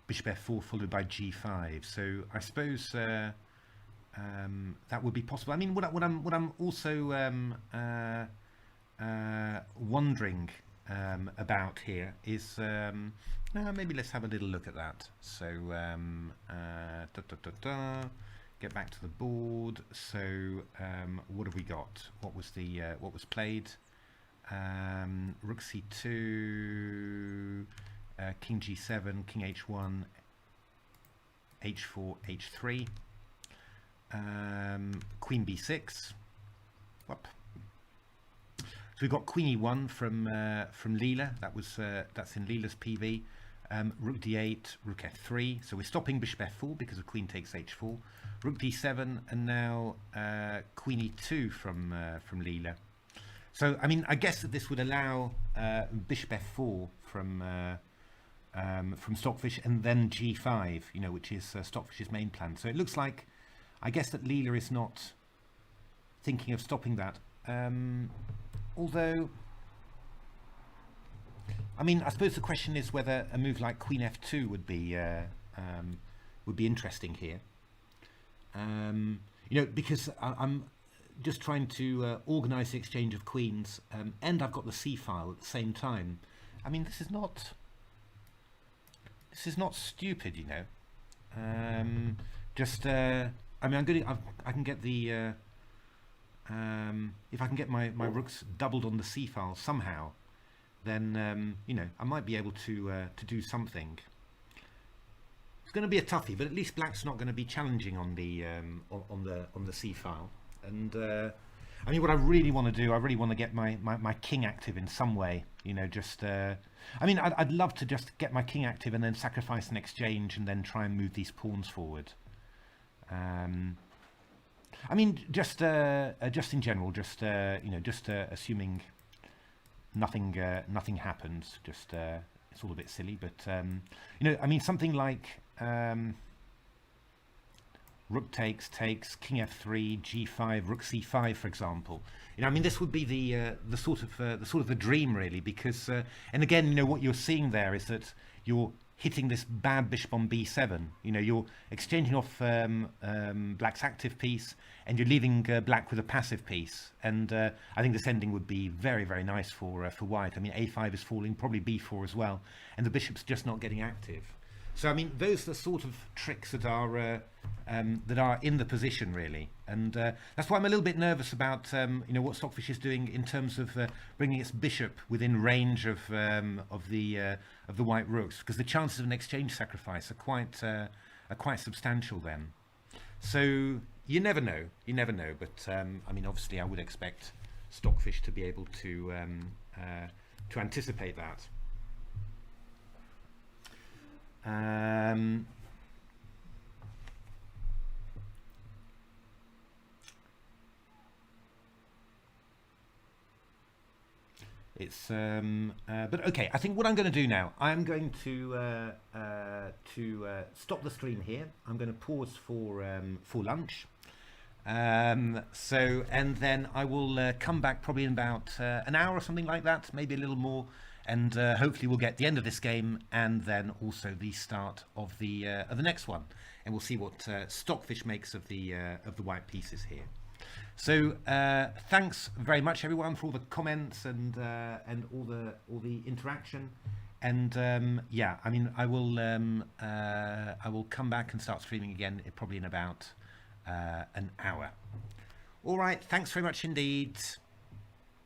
Bishop f4 followed by g5. So I suppose that would be possible. I mean, what I'm also wondering about here is maybe let's have a little look at that. So get back to the board. So what have we got? What was played? Rook c2, king g7, king h1, h4, h3, queen b6. Whoop. So we've got queen e1 from Leela. That's in Leela's PV. Rook d8, rook f3. So we're stopping bishop f4 because the queen takes h4. Rook d7, and now queen e2 from Leela. So I mean, I guess that this would allow bishop f4 from Stockfish, and then g5, you know, which is Stockfish's main plan. So it looks like, I guess, that Leela is not thinking of stopping that. Although, I mean, I suppose the question is whether a move like queen f2 would be interesting here. You know, because I'm just trying to organise the exchange of queens, and I've got the c file at the same time. I mean, this is not stupid, you know. I mean, I can get the if I can get my rooks doubled on the c file somehow, then you know, I might be able to do something. It's going to be a toughie, but at least black's not going to be challenging on the c file. And I mean, what I really want to do, I really want to get my king active in some way. You know, just I mean, I'd love to just get my king active and then sacrifice an exchange and then try and move these pawns forward. I mean, just in general, just you know, just assuming nothing happens. Just it's all a bit silly, but you know, I mean, something like rook takes, king f3, g5, rook c5, for example. You know, I mean, this would be the sort of the dream, really, because and again, you know, what you're seeing there is that you're hitting this bad bishop on b7. You know, you're exchanging off black's active piece, and you're leaving black with a passive piece. And I think this ending would be very, very nice for white. I mean, a5 is falling, probably b4 as well, and the bishop's just not getting active. So I mean, those are the sort of tricks that are in the position, really, and that's why I'm a little bit nervous about you know, what Stockfish is doing in terms of bringing its bishop within range of the white rooks, because the chances of an exchange sacrifice are quite substantial then. So you never know, but I mean, obviously, I would expect Stockfish to be able to anticipate that. But okay, I think what I'm going to do now, I'm going to stop the stream here. I'm going to pause for lunch. So, and then I will come back probably in about an hour or something like that, maybe a little more. And hopefully we'll get the end of this game, and then also the start of the next one, and we'll see what Stockfish makes of the white pieces here. So thanks very much, everyone, for all the comments and all the interaction. And yeah, I mean, I will come back and start streaming again probably in about an hour. All right, thanks very much indeed.